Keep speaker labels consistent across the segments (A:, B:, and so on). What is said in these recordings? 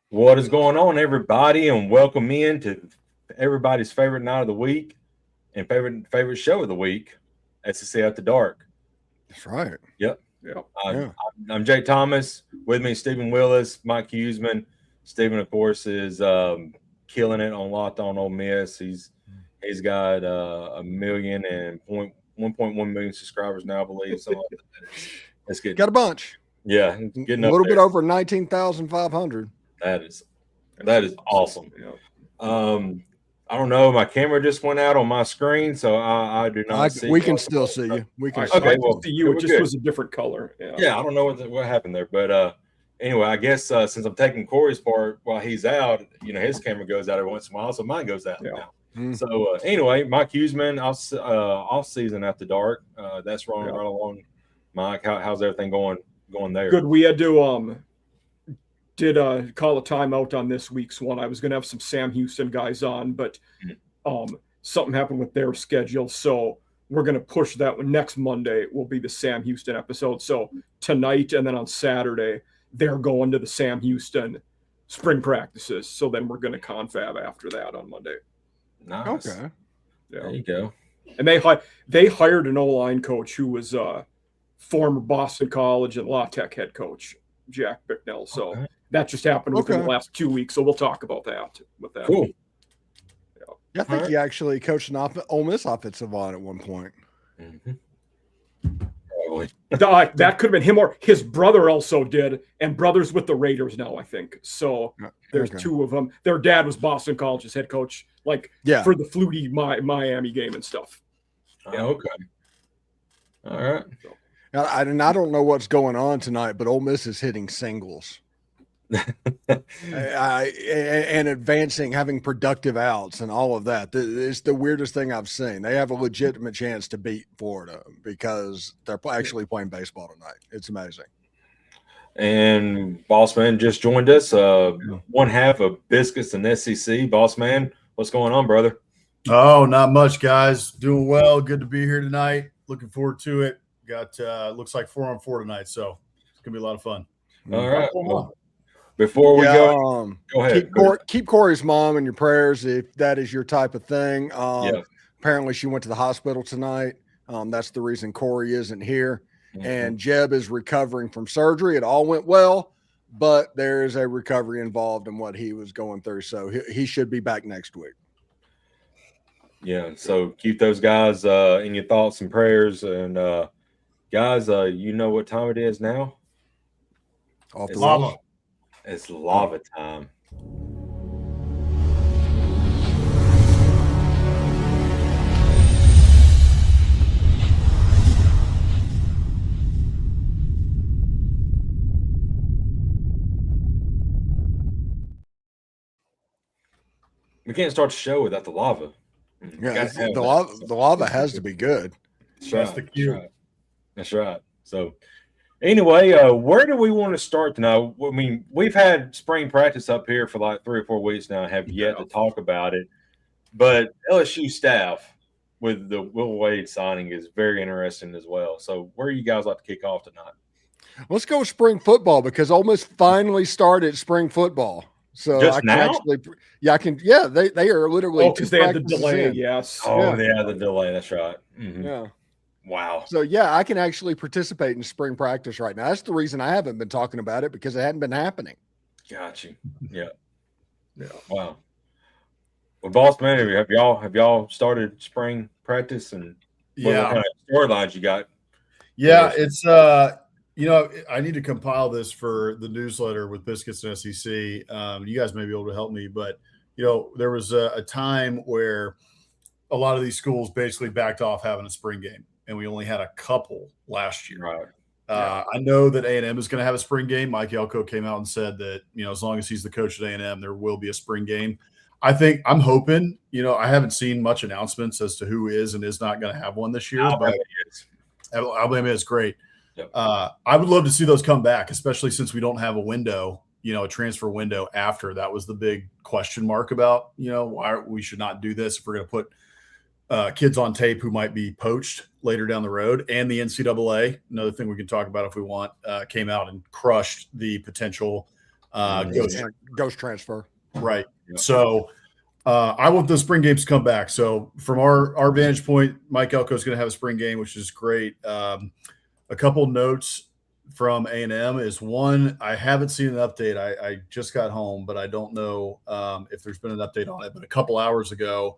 A: What is going on, everybody, and welcome in to everybody's favorite night of the week and favorite show of the week, SEC After Dark.
B: That's right.
A: Yep.
C: Yeah.
A: I'm Jay Thomas. With me, Stephen Willis, Mike Huseman. Stephen, of course, is killing it on Locked On Ole Miss. He's got a million and 1.1 million subscribers now, I believe. Something like that. That's good.
B: Got a bunch.
A: Yeah,
B: getting a little bit over 19,500.
A: That is awesome. I don't know. My camera just went out on my screen, so I do not see.
B: We can still see you. We can.
C: Okay, well, see you. It just was a different color.
A: Yeah, I don't know what happened there, but anyway, I guess since I'm taking Corey's part while he's out, his camera goes out every once in a while, so mine goes out now. So anyway, Mike Huseman, off season After Dark. That's rolling right along. Mike, how's everything going there?
C: Good. We had to call a timeout on this week's one. I was going to have some Sam Houston guys on, but something happened with their schedule, so we're going to push that one. Next Monday will be the Sam Houston episode. So tonight and then on Saturday, they're going to the Sam Houston spring practices. So then we're going to confab after that on Monday.
A: Nice.
B: Okay.
C: Yeah.
A: There you go.
C: And they hired an O-line coach who was former Boston College and La Tech head coach, Jack Bicknell. So that just happened within the last 2 weeks. So we'll talk about that with that.
A: Cool.
B: Yeah, I think he actually coached an Ole Miss offensive line at one point.
A: Mm-hmm.
C: That could have been him, or his brother also did, and brother's with the Raiders now, I think. So there's two of them. Their dad was Boston College's head coach, for the Flutie Miami game and stuff.
A: Yeah. Okay. All right.
B: I don't know what's going on tonight, but Ole Miss is hitting singles. And advancing, having productive outs and all of that. It's the weirdest thing I've seen. They have a legitimate chance to beat Florida because they're actually playing baseball tonight. It's amazing.
A: And Bossman just joined us. One half of Biscuits and SEC. Bossman, what's going on, brother?
D: Oh, not much, guys. Doing well. Good to be here tonight. Looking forward to it. Got looks like 4-on-4 tonight, so it's gonna be a lot of fun.
A: All right. Well, before we go ahead.
B: Keep Corey's mom in your prayers if that is your type of thing. Apparently she went to the hospital tonight. That's the reason Corey isn't here. Mm-hmm. And Jeb is recovering from surgery. It all went well, but there is a recovery involved in what he was going through. So he should be back next week.
A: Yeah. So keep those guys in your thoughts and prayers. And guys, you know what time it is now?
B: It's lava.
A: It's lava time. We can't start the show without the lava.
B: Yeah, the lava has to be good.
A: That's the cue. That's right. So anyway, where do we want to start tonight? I mean, we've had spring practice up here for like 3 or 4 weeks now. Have yet to talk about it, but LSU staff with the Will Wade signing is very interesting as well. So, where do you guys like to kick off tonight?
B: Let's go with spring football because Ole Miss finally started spring football. So
A: just
B: I can
A: now?
B: They are literally
C: because they had the delay. Yes.
A: The delay. That's right. Mm-hmm.
B: Yeah.
A: Wow.
B: So, I can actually participate in spring practice right now. That's the reason I haven't been talking about it because it hadn't been happening.
A: Got you. Yeah. Wow. Well, boss man, have y'all started spring practice and what kind of storylines you got?
D: Yeah, it's I need to compile this for the newsletter with Biscuits and SEC. You guys may be able to help me, but there was a time where a lot of these schools basically backed off having a spring game, and we only had a couple last year.
A: Right.
D: I know that A&M is going to have a spring game. Mike Elko came out and said that as long as he's the coach at A&M, there will be a spring game. I'm hoping. I haven't seen much announcements as to who is and is not going to have one this year. Alabama is great.
A: Yep.
D: I would love to see those come back, especially since we don't have a window, a transfer window after. That was the big question mark about, why we should not do this if we're going to put kids on tape who might be poached later down the road. And the NCAA, another thing we can talk about if we want, came out and crushed the potential
B: Ghost transfer.
D: Right. Yep. So I want the spring games to come back. So from our vantage point, Mike Elko is going to have a spring game, which is great. A couple notes from A&M is one, I haven't seen an update. I just got home, but I don't know if there's been an update on it. But a couple hours ago,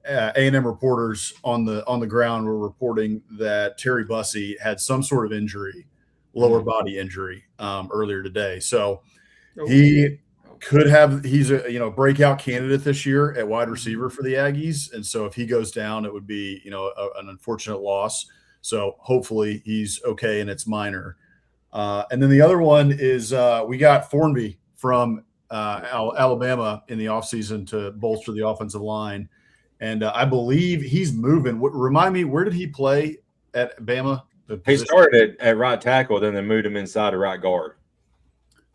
D: A&M reporters on the ground were reporting that Terry Bussey had some sort of injury, lower body injury, earlier today. So he he's a breakout candidate this year at wide receiver for the Aggies. And so if he goes down, it would be, an unfortunate loss. So hopefully he's okay and it's minor. And then the other one is we got Thornby from Alabama in the offseason to bolster the offensive line. And I believe he's moving. Remind me, where did he play at Bama?
A: He started at right tackle, then they moved him inside to right guard.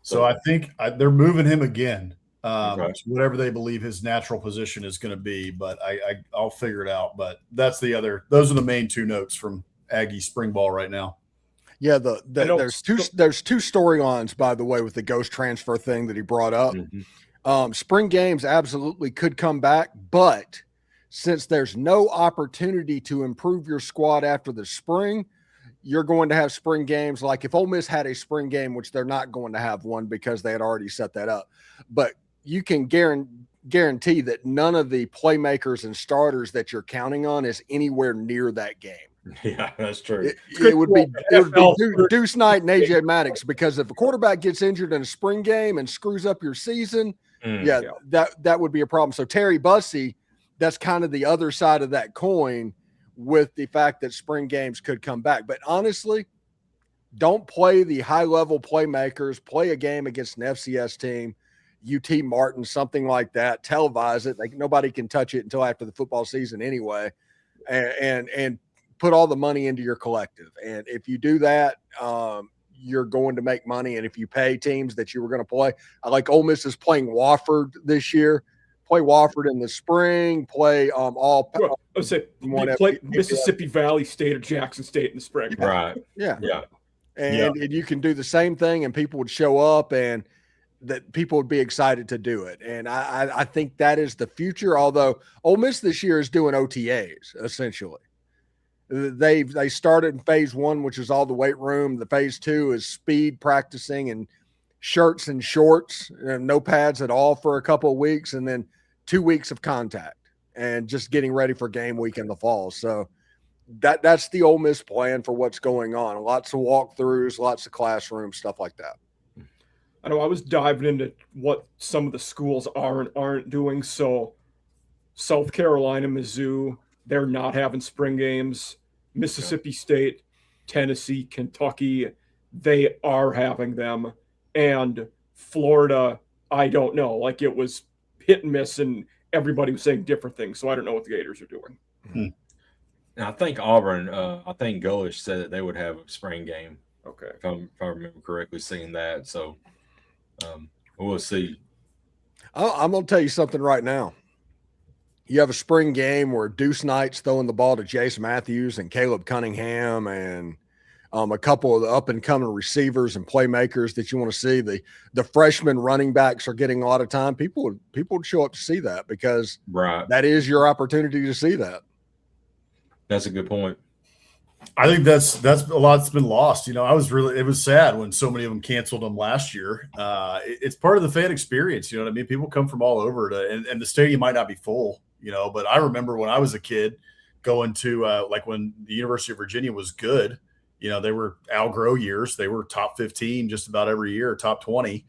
D: So I think they're moving him again, to whatever they believe his natural position is going to be. But I'll figure it out. But those are the main two notes from Aggie spring ball right now.
B: Yeah, there's two storylines, by the way, with the ghost transfer thing that he brought up. Spring games absolutely could come back, but since there's no opportunity to improve your squad after the spring, you're going to have spring games. Like if Ole Miss had a spring game, which they're not going to have one because they had already set that up, but you can guarantee that none of the playmakers and starters that you're counting on is anywhere near that game.
A: Yeah, that's true.
B: It would be Deuce Knight and AJ Maddox, because if a quarterback gets injured in a spring game and screws up your season, that would be a problem. So Terry Bussey, that's kind of the other side of that coin with the fact that spring games could come back. But honestly, don't play the high-level playmakers. Play a game against an FCS team, UT Martin, something like that. Televise it. Nobody can touch it until after the football season anyway. And put all the money into your collective. And if you do that, you're going to make money. And if you pay teams that you were going to play, like Ole Miss is playing Wofford this year, play Wofford in the spring, play
C: play Mississippi Valley State or Jackson State in the spring.
A: Right.
B: Yeah. And you can do the same thing and people would show up and that people would be excited to do it. And I think that is the future. Although Ole Miss this year is doing OTAs essentially. They started in phase 1, which is all the weight room. The phase 2 is speed practicing and shirts and shorts and no pads at all for a couple of weeks. And then 2 weeks of contact and just getting ready for game week in the fall. So that's the Ole Miss plan for what's going on. Lots of walkthroughs, lots of classrooms, stuff like that.
C: I know I was diving into what some of the schools aren't doing. So South Carolina, Mizzou, they're not having spring games. Mississippi State, Tennessee, Kentucky, they are having them. And Florida, I don't know. Like it was hit and miss, and everybody was saying different things. So I don't know what the Gators are doing.
A: Now, I think Auburn, I think Golish said that they would have a spring game.
C: Okay.
A: If I remember correctly seeing that. So we'll see.
B: I'm going to tell you something right now. You have a spring game where Deuce Knight's throwing the ball to Jace Matthews and Caleb Cunningham and a couple of the up-and-coming receivers and playmakers that you want to see. The freshman running backs are getting a lot of time. People would show up to see that because that is your opportunity to see that.
A: That's a good point.
D: I think that's a lot that's been lost. It was sad when so many of them canceled them last year. It's part of the fan experience. You know what I mean? People come from all over and the stadium might not be full, but I remember when I was a kid going to like when the University of Virginia was good, they were Al Groh years. They were top 15 just about every year, top 20.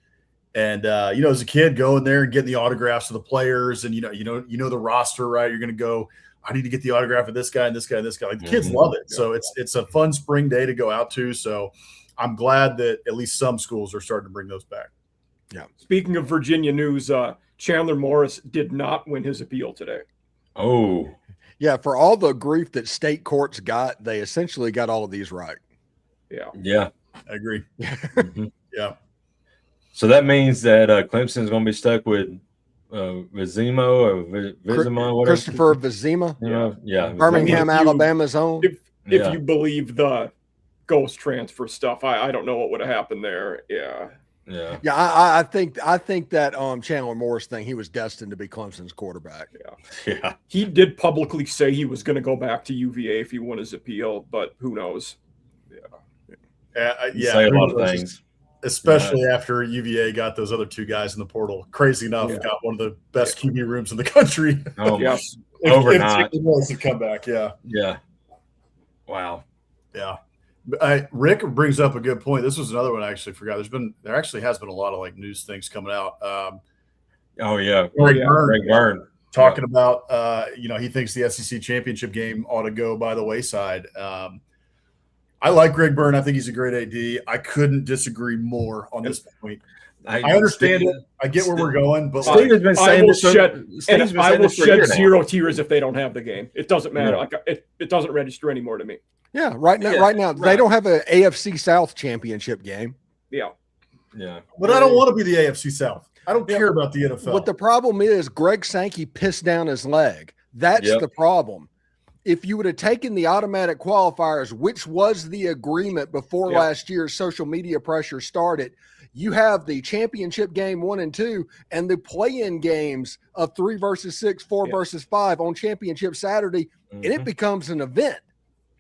D: And, as a kid going there and getting the autographs of the players and, the roster, right? You're going to go, I need to get the autograph of this guy and this guy and this guy. Like the kids love it. So it's a fun spring day to go out to. So I'm glad that at least some schools are starting to bring those back.
B: Yeah.
C: Speaking of Virginia news, Chandler Morris did not win his appeal today.
A: Oh.
B: Yeah, for all the grief that state courts got, they essentially got all of these right.
A: Yeah.
D: I agree. Yeah.
A: So that means that Clemson's going to be stuck with Vizima or Vizima, whatever.
B: Christopher Vizima.
A: Yeah.
B: Birmingham, Alabama's own.
C: If you believe the ghost transfer stuff, I don't know what would have happened there. Yeah.
A: Yeah.
B: Yeah, I think that Chandler Morris thing, he was destined to be Clemson's quarterback.
A: Yeah.
C: He did publicly say he was going to go back to UVA if he won his appeal, but who knows?
A: Yeah. Say a lot of things.
D: Especially after UVA got those other two guys in the portal. Crazy enough, got one of the best QB rooms in the country.
A: Oh,
C: yes.
A: Overnight.
D: It was a comeback, yeah.
A: Yeah. Wow.
D: Yeah. Rick brings up a good point. This was another one I actually forgot. There actually has been a lot of like news things coming out.
A: Greg Byrne
D: talking about he thinks the SEC championship game ought to go by the wayside. I like Greg Byrne. I think he's a great AD. I couldn't disagree more on this point. I understand it. I get where we're going, but
A: Steve has been saying
C: I will shed 0 tears if they don't have the game. It doesn't matter. Like it doesn't register anymore to me.
B: Yeah, right now, they don't have an AFC South championship game.
C: Yeah.
D: But I don't want to be the AFC South. I don't care about the NFL.
B: But the problem is Greg Sankey pissed down his leg. That's the problem. If you would have taken the automatic qualifiers, which was the agreement before last year's social media pressure started, you have the championship game 1 and 2 and the play-in games of 3 versus 6, 4 versus 5 on championship Saturday, and it becomes an event.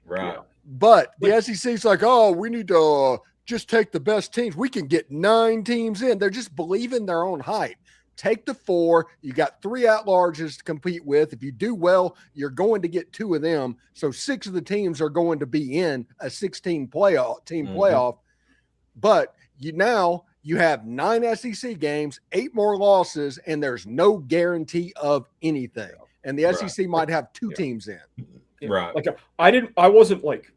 A: Right.
B: But the SEC's like, oh, we need to just take the best teams. We can get 9 teams in. They're just believing their own hype. Take the 4. You got 3 at-larges to compete with. If you do well, you're going to get 2 of them. So 6 of the teams are going to be in a 16 playoff. But you have 9 SEC games, 8 more losses, and there's no guarantee of anything. And the SEC might have 2 teams in.
A: Right.
C: Like I wasn't like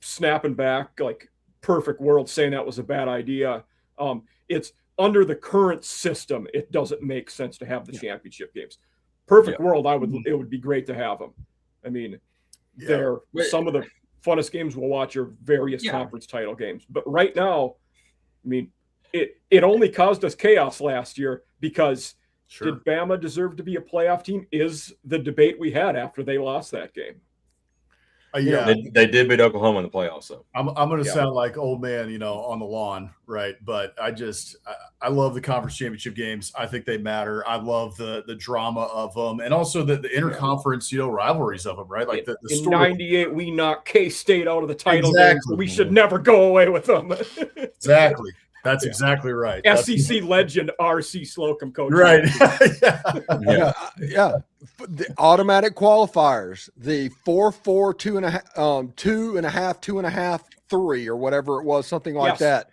C: snapping back like perfect world saying that was a bad idea. It's under the current system, it doesn't make sense to have the championship games. Perfect world, it would be great to have them. I mean, they're some of the funnest games we'll watch are various conference title games. But right now, I mean, it only caused us chaos last year because did Bama deserve to be a playoff team? Is the debate we had after they lost that game.
A: They did beat Oklahoma in the playoffs. So
D: I'm going to sound like old man, on the lawn, right? But I love the conference championship games. I think they matter. I love the drama of them, and also the interconference, rivalries of them, right? Like the
C: in
D: story.
C: '98, we knocked K-State out of the title game, so we should never go away with them.
D: Exactly. That's exactly right.
C: SEC legend R.C. Slocum coach.
D: Right.
B: The automatic qualifiers, the 4-4, 2.5, 2.5, 3, or whatever it was, something like that.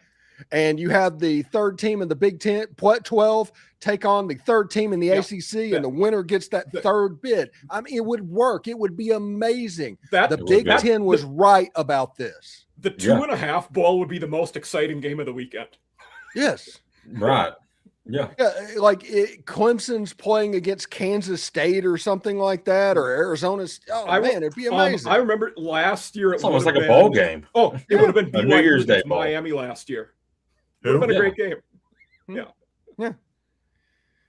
B: And you have the third team in the Big 12 take on the third team in the ACC, and the winner gets that third bid. I mean, it would work. It would be amazing. The Big 10 was right about this.
C: The 2.5 bowl would be the most exciting game of the weekend.
B: Yes.
A: Right. Yeah.
B: Like Clemson's playing against Kansas State or something like that, or Arizona. It'd be amazing.
C: I remember last year.
A: It's almost like a bowl game.
C: Oh, it would have been BYU
A: New Year's Day
C: Miami last year. It would have been a great game.
B: Yeah.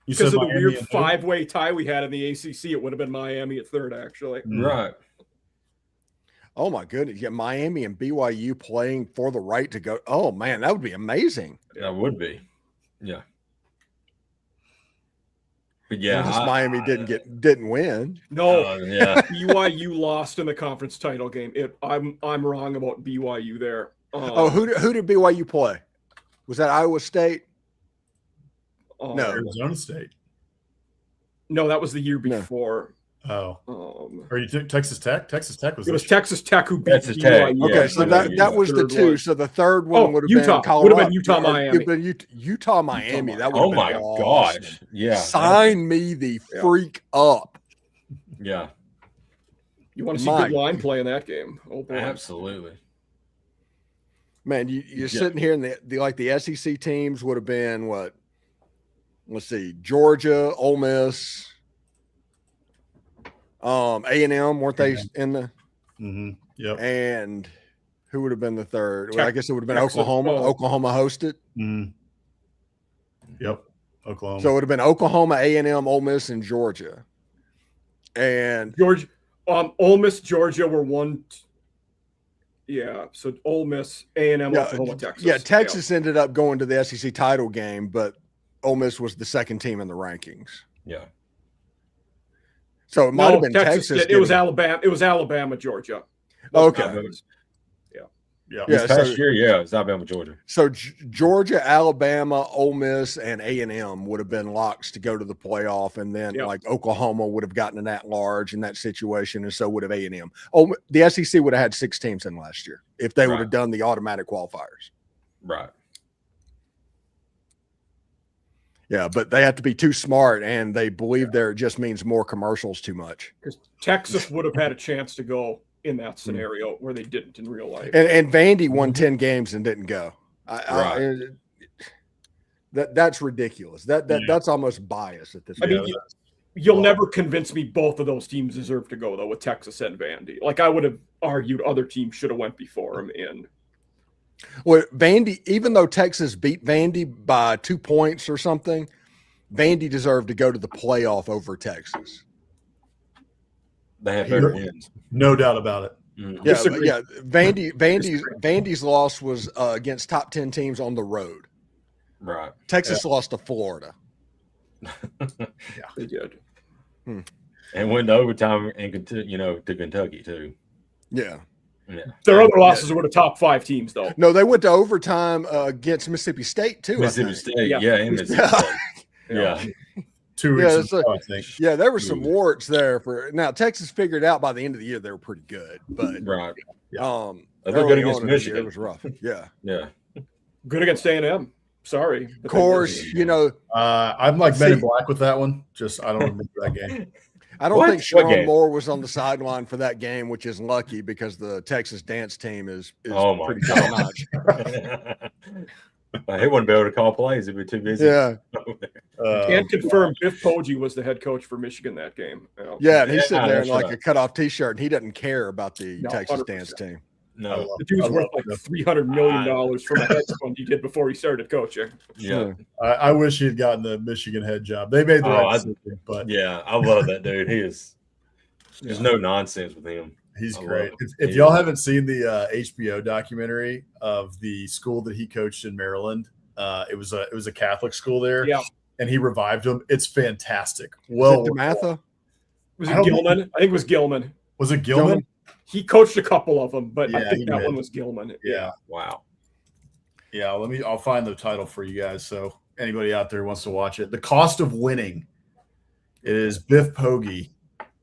C: Because of the weird 5-way tie we had in the ACC, it would have been Miami at third, actually.
A: Right.
B: Oh, my goodness. Yeah, Miami and BYU playing for the right to go. Oh, man, that would be amazing.
A: That would be. Yeah. But
B: Miami didn't win.
C: No. BYU lost in the conference title game. I'm wrong about BYU there.
B: Who did BYU play? Was that Iowa State?
D: No, Arizona State.
C: No, that was the year before.
D: Or you took Texas Tech? Texas Tech was.
C: It was Texas Tech who beat
A: Texas Tech.
B: Okay, so that was the 2. So the third one would have been Colorado.
C: Would have been Utah, Miami.
B: Utah, Miami. That would have been awesome.
A: Gosh! Yeah.
B: Sign me the freak up.
A: Yeah.
C: You want to see good line play in that game? Oh boy.
A: Absolutely.
B: Man, you're sitting here, and the SEC teams would have been what? Let's see, Georgia, Ole Miss, A&M, weren't they in the?
D: Mm-hmm. Yep.
B: And who would have been the third? Well, I guess it would have been Oklahoma. Oklahoma hosted.
D: Mm-hmm. Yep, Oklahoma.
B: So it would have been Oklahoma, A&M, Ole Miss, and Georgia. And
C: Ole Miss, Georgia were one. Yeah, so Ole Miss, A&M, Oklahoma, Texas.
B: Yeah, Texas ended up going to the SEC title game, but Ole Miss was the second team in the rankings.
A: Yeah.
B: So it might have been Texas.
C: It was Alabama. It was Alabama, Georgia.
B: Okay.
D: Yeah.
A: This past year, it's Alabama, Georgia.
B: So Georgia, Alabama, Ole Miss, and A&M would have been locks to go to the playoff, and then like Oklahoma would have gotten an at-large in that situation, and so would have A&M. Oh, the SEC would have had 6 teams in last year if they would have done the automatic qualifiers.
A: Right.
B: Yeah, but they have to be too smart, and they believe there it just means more commercials too much.
C: Because Texas would have had a chance to go in that scenario where they didn't in real life.
B: And Vandy won 10 games and didn't go. That's ridiculous. That's almost bias at this point.
C: I mean, you'll never convince me both of those teams deserve to go, though, with Texas and Vandy. Like, I would have argued other teams should have went before them in.
B: Well, Vandy, even though Texas beat Vandy by 2 points or something, Vandy deserved to go to the playoff over Texas.
A: They have better wins.
D: No doubt about it.
B: Yeah. Vandy's loss was against top 10 teams on the road.
A: Right.
B: Texas lost to Florida.
C: They did.
A: And went to overtime and to Kentucky too.
B: Yeah.
C: Their other losses were the top 5 teams, though.
B: No, they went to overtime against Mississippi State too.
A: Mississippi State, and Mississippi State. Yeah.
D: 2 weeks ago, I think.
B: Yeah, there were some warts there now. Texas figured out by the end of the year they were pretty good, but
A: they're good against Michigan.
B: It was rough. Yeah.
C: Good against A&M. Sorry.
B: Of course,
D: I'm like Men in Black with that one. Just I don't remember that game.
B: I don't think Sharon Moore was on the sideline for that game, which is lucky because the Texas dance team is pretty top notch.
A: He wouldn't be able to call plays. He'd be too busy.
B: Yeah.
C: Can't confirm Biff Poggi was the head coach for Michigan that game.
B: Yeah, and he's sitting there in like a cutoff T-shirt, and he doesn't care about the Texas 100%. Dance team.
A: No,
C: the dude's worth like $300 million from a hedge fund he did before he started coaching.
A: Yeah,
D: I wish he had gotten the Michigan head job. They made the right decision, but
A: I love that dude. He is. There's no nonsense with him.
D: He's great. If y'all haven't seen the HBO documentary of the school that he coached in Maryland, it was a Catholic school there.
C: Yeah,
D: and he revived them. It's fantastic. Well,
B: DeMatha?
C: Was it Gilman? I think it was Gilman.
D: Was it Gilman?
C: He coached a couple of them, but I think that one was Gilman.
D: Yeah.
A: Wow.
D: Yeah. I'll find the title for you guys. So anybody out there wants to watch it. The Cost of Winning. It is Biff Poggi.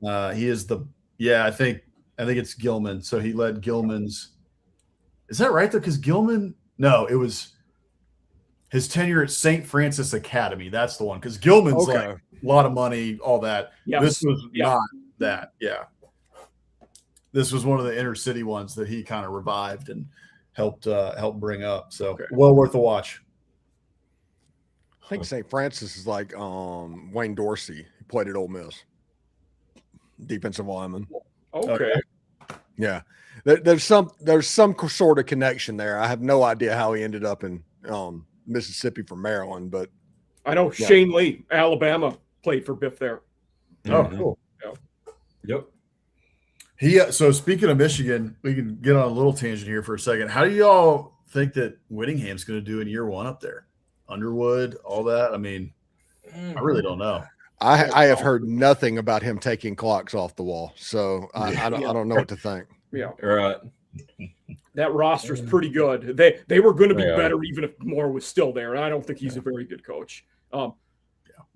D: He is I think it's Gilman. So he led Gilman's. Is that right though? Because Gilman, no, it was his tenure at St. Francis Academy. That's the one. Because Gilman's like a lot of money, all that.
C: Yes.
D: This was not that. Yeah. This was one of the inner city ones that he kind of revived and helped bring up. So well worth a watch.
B: I think St. Francis is like Wayne Dorsey. He played at Ole Miss. Defensive lineman.
C: Okay.
B: Yeah. There's some sort of connection there. I have no idea how he ended up in Mississippi from Maryland, but
C: I know Shane Lee, Alabama, played for Biff there.
D: Oh, cool.
A: Yep.
D: So speaking of Michigan, we can get on a little tangent here for a second. How do y'all think that Whittingham's going to do in year 1 up there? Underwood, all that? I mean, I really don't know.
B: I have heard nothing about him taking clocks off the wall, so I don't know what to think.
C: Yeah,
A: right.
C: That roster's pretty good. They were going to be better even if Moore was still there, and I don't think he's a very good coach.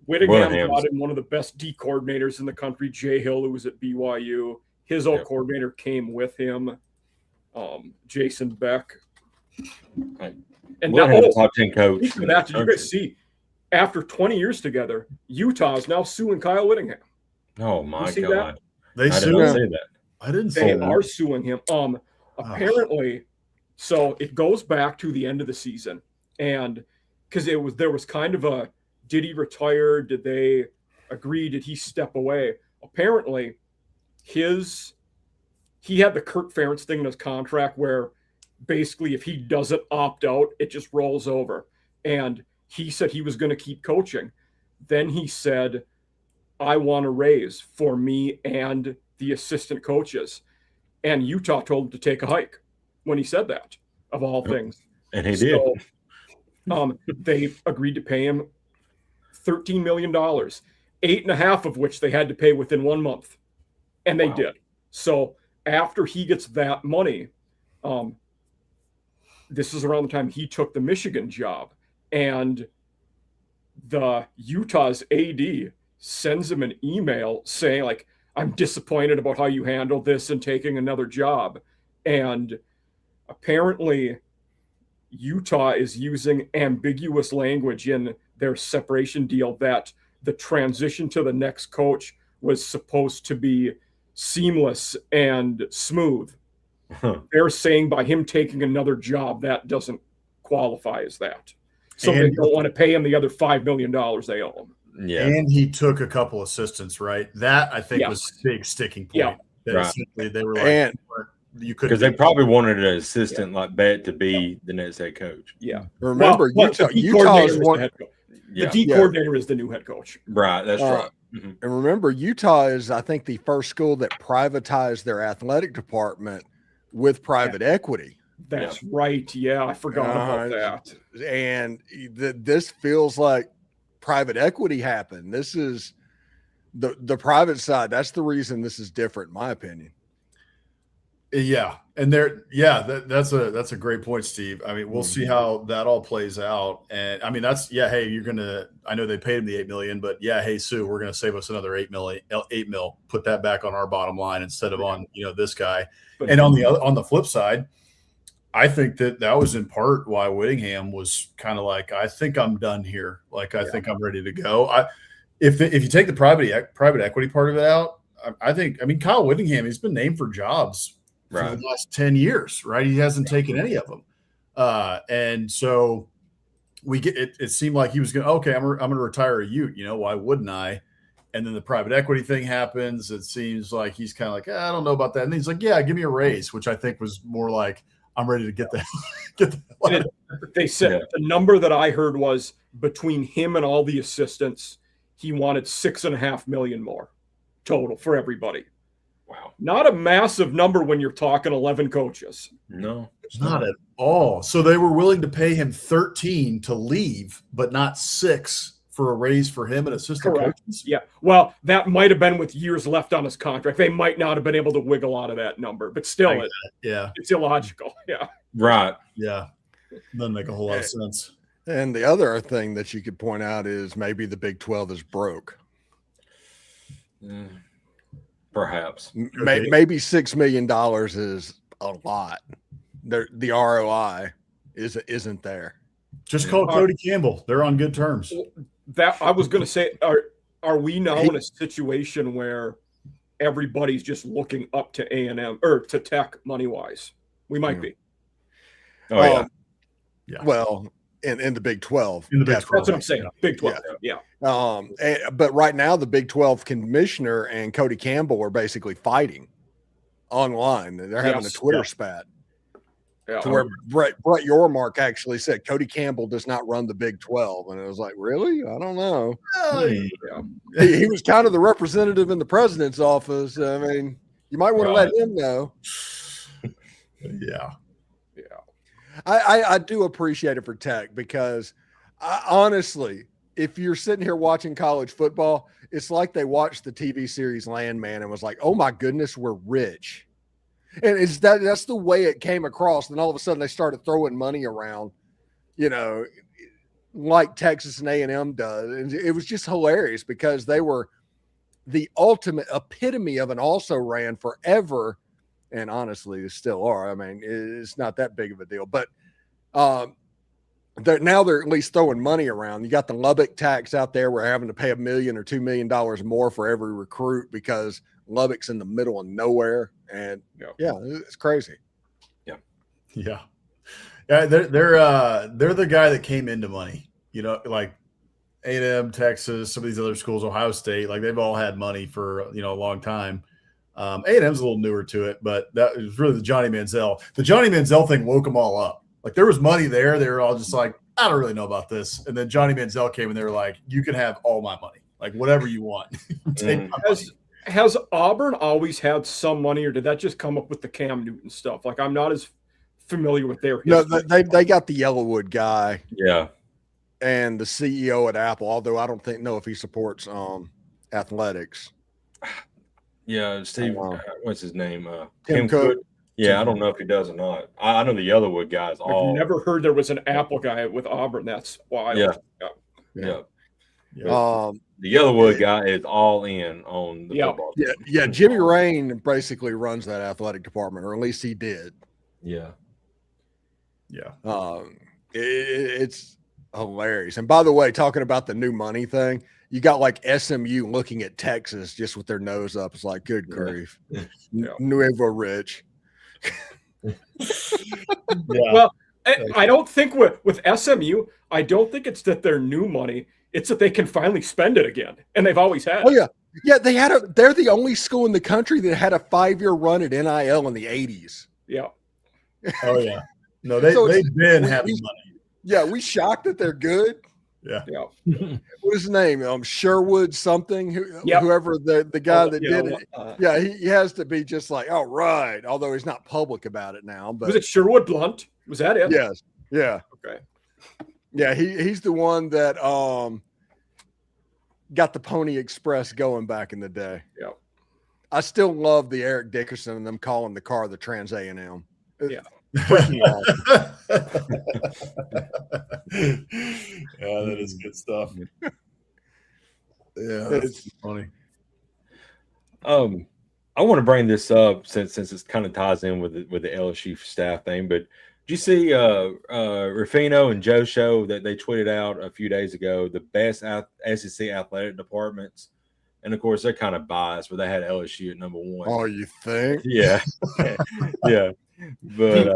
C: Whittingham brought in one of the best D coordinators in the country, Jay Hill, who was at BYU. His old coordinator came with him, Jason Beck. And now,
A: top 10 coach.
C: Did you guys see? After 20 years together, Utah is now suing Kyle Whittingham.
A: Oh my God!
D: They
A: sued him.
D: I didn't see
C: They
D: that.
C: are suing him. Apparently, so it goes back to the end of the season, and because there was kind of a, did he retire? Did they agree? Did he step away? Apparently, he had the Kirk Ferentz thing in his contract where basically if he doesn't opt out, it just rolls over. And he said he was going to keep coaching. Then he said, I want a raise for me and the assistant coaches. And Utah told him to take a hike. when he said that, of all things.
A: And he did.
C: They agreed to pay him $13 million, 8.5 of which they had to pay within 1 month. And they did. So after he gets that money, this is around the time he took the Michigan job, and the Utah's AD sends him an email saying, like, I'm disappointed about how you handled this and taking another job. And apparently Utah is using ambiguous language in their separation deal that the transition to the next coach was supposed to be seamless and smooth. They're saying by him taking another job, that doesn't qualify as that. So they don't want to pay him the other $5 million they owe him.
D: Yeah. And he took a couple assistants, right? That I think was a big sticking point.
A: Yeah.
D: They were like, you could,
A: because they probably wanted an assistant like Bet to be the next head coach.
C: Yeah.
B: Remember, Utah is one.
C: The D coordinator is the new head coach.
A: Right. That's right.
B: And remember, Utah is, I think, the first school that privatized their athletic department with private equity.
C: That's right. Yeah, I forgot about that.
B: And this feels like private equity happened. This is the private side. That's the reason this is different, in my opinion.
D: Yeah. And that's a great point, Steve. I mean, we'll see how that all plays out. And I mean, hey, I know they paid him the $8 million, but hey, Sue, we're going to save us another $8 mil, put that back on our bottom line instead of on, this guy. And on the flip side, I think that was in part why Whittingham was kind of like, I think I'm done here. Like, I think I'm ready to go. If you take the private equity part of it out, I mean, Kyle Whittingham, he's been named for jobs for the last 10 years, right? He hasn't taken any of them. And so it seemed like he was going to, okay, I'm going to retire a Ute, why wouldn't I? And then the private equity thing happens. It seems like he's kind of like, I don't know about that. And he's like, yeah, give me a raise, which I think was more like, I'm ready to get that.
C: They said the number that I heard was between him and all the assistants, he wanted $6.5 million more total for everybody.
A: Wow.
C: Not a massive number when you're talking 11 coaches.
A: No,
D: not at all. So they were willing to pay him 13 to leave, but not 6 for a raise for him and assistant coaches.
C: Yeah. Well, that might have been with years left on his contract. They might not have been able to wiggle out of that number, but still, it's illogical. Yeah.
A: Right.
D: Yeah. Doesn't make a whole lot of sense.
B: And the other thing that you could point out is maybe the Big 12 is broke.
A: Perhaps.
B: Maybe $6 million is a lot. The ROI isn't there.
D: Just call Cody Campbell. They're on good terms.
C: That I was going to say, are we now in a situation where everybody's just looking up to A&M or to Tech money wise? We might be.
A: Oh yeah.
B: Yeah. Well, in the Big 12.
D: In the Big 12.
C: That's what I'm saying. Big 12. Yeah.
B: But right now the Big 12 commissioner and Cody Campbell are basically fighting online. They're having a Twitter spat.
C: Yeah.
B: To where Brett Yormark actually said Cody Campbell does not run the Big 12. And it was like, really? I don't know. He was kind of the representative in the president's office. I mean, you might want to let him know.
D: Yeah.
B: I do appreciate it for Tech because honestly, if you're sitting here watching college football, it's like they watched the TV series Landman and was like, oh my goodness, we're rich. And that's the way it came across. And all of a sudden they started throwing money around, like Texas and A&M does. And it was just hilarious because they were the ultimate epitome of an also-ran forever. And honestly, they still are. I mean, it's not that big of a deal. But now they're at least throwing money around. You got the Lubbock tax out there. We're having to pay $1 million or $2 million more for every recruit because Lubbock's in the middle of nowhere. And it's crazy.
D: Yeah. They're the guy that came into money, like A&M, Texas, some of these other schools, Ohio State, like they've all had money for, a long time. A&M's a little newer to it, but that was really the Johnny Manziel. The Johnny Manziel thing woke them all up. Like there was money there. They were all just like, I don't really know about this. And then Johnny Manziel came and they were like, you can have all my money, like whatever you want. Take my money.
C: Has Auburn always had some money, or did that just come up with the Cam Newton stuff? Like, I'm not as familiar with their
B: No,
C: history.
B: they got the Yellowwood guy.
A: Yeah.
B: And the CEO at Apple, although I don't know if he supports athletics.
A: Yeah, Steve, what's his name?
B: Tim Cook.
A: Yeah, I don't know if he does or not. I know the Yellowwood guys all.
C: I've never heard there was an Apple guy with Auburn. That's wild.
A: Yeah.
B: The
A: Yellowwood guy is all in on the football team.
B: Yeah. Jimmy Rain basically runs that athletic department, or at least he did.
A: Yeah.
B: It's hilarious. And by the way, talking about the new money thing, you got like SMU looking at Texas just with their nose up. It's like, good grief. Nuevo Rich.
C: Well, I don't think with SMU, I don't think it's that they're new money. It's that they can finally spend it again, and they've always had.
B: Oh yeah, they're the only school in the country that had a 5-year run at NIL in the 80s.
C: Yeah.
D: Oh yeah. No, they've been having money.
B: Yeah, we shocked that they're good.
D: Yeah.
B: What is his name? Sherwood something. Whoever the guy that did it. He has to be just like, all right. Although he's not public about it now. But
C: was it Sherwood Blunt? Was that it?
B: Yes. Yeah.
C: Okay.
B: Yeah, he's the one that got the Pony Express going back in the day.
C: Yeah.
B: I still love the Eric Dickerson and them calling the car the Trans A&M.
C: Yeah.
D: Yeah, that is good stuff. Yeah, that's funny.
A: I want to bring this up since it kind of ties in with the LSU staff thing. But did you see Ruffino and Joe Show that they tweeted out a few days ago the best SEC athletic departments? And of course, they're kind of biased, but they had LSU at number 1.
B: Oh, you think?
A: Yeah, yeah. But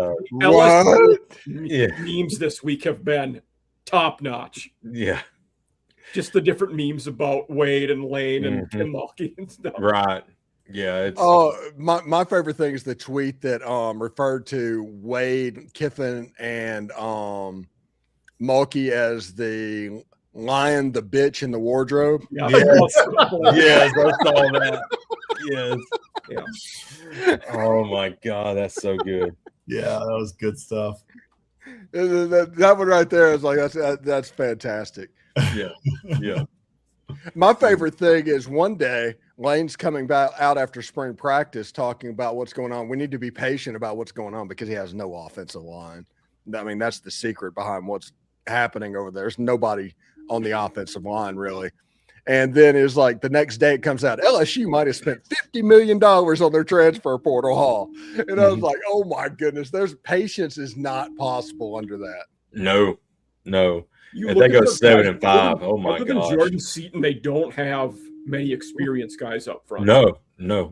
C: memes this week have been top notch.
A: Yeah,
C: just the different memes about Wade and Lane and Tim Mulkey and stuff.
A: Right. Yeah.
B: My favorite thing is the tweet that referred to Wade, Kiffin, and Mulkey as the lion, the bitch in the wardrobe.
A: Yeah. Yes, I saw that. Yes. Yeah. Oh my God, that's so good.
D: Yeah, that was good stuff.
B: That one right there is like that's fantastic.
A: Yeah.
B: My favorite thing is one day Lane's coming back out after spring practice talking about what's going on. We need to be patient about what's going on because he has no offensive line. I mean, that's the secret behind what's happening over there. There's nobody on the offensive line really. And then it's like the next day it comes out, LSU might have spent $50 million on their transfer portal haul. And I was like, oh my goodness, there's patience is not possible under that.
A: No. If they go 7-5, oh my God.
C: Other than Jordan Seaton, they don't have many experienced guys up front.
A: No,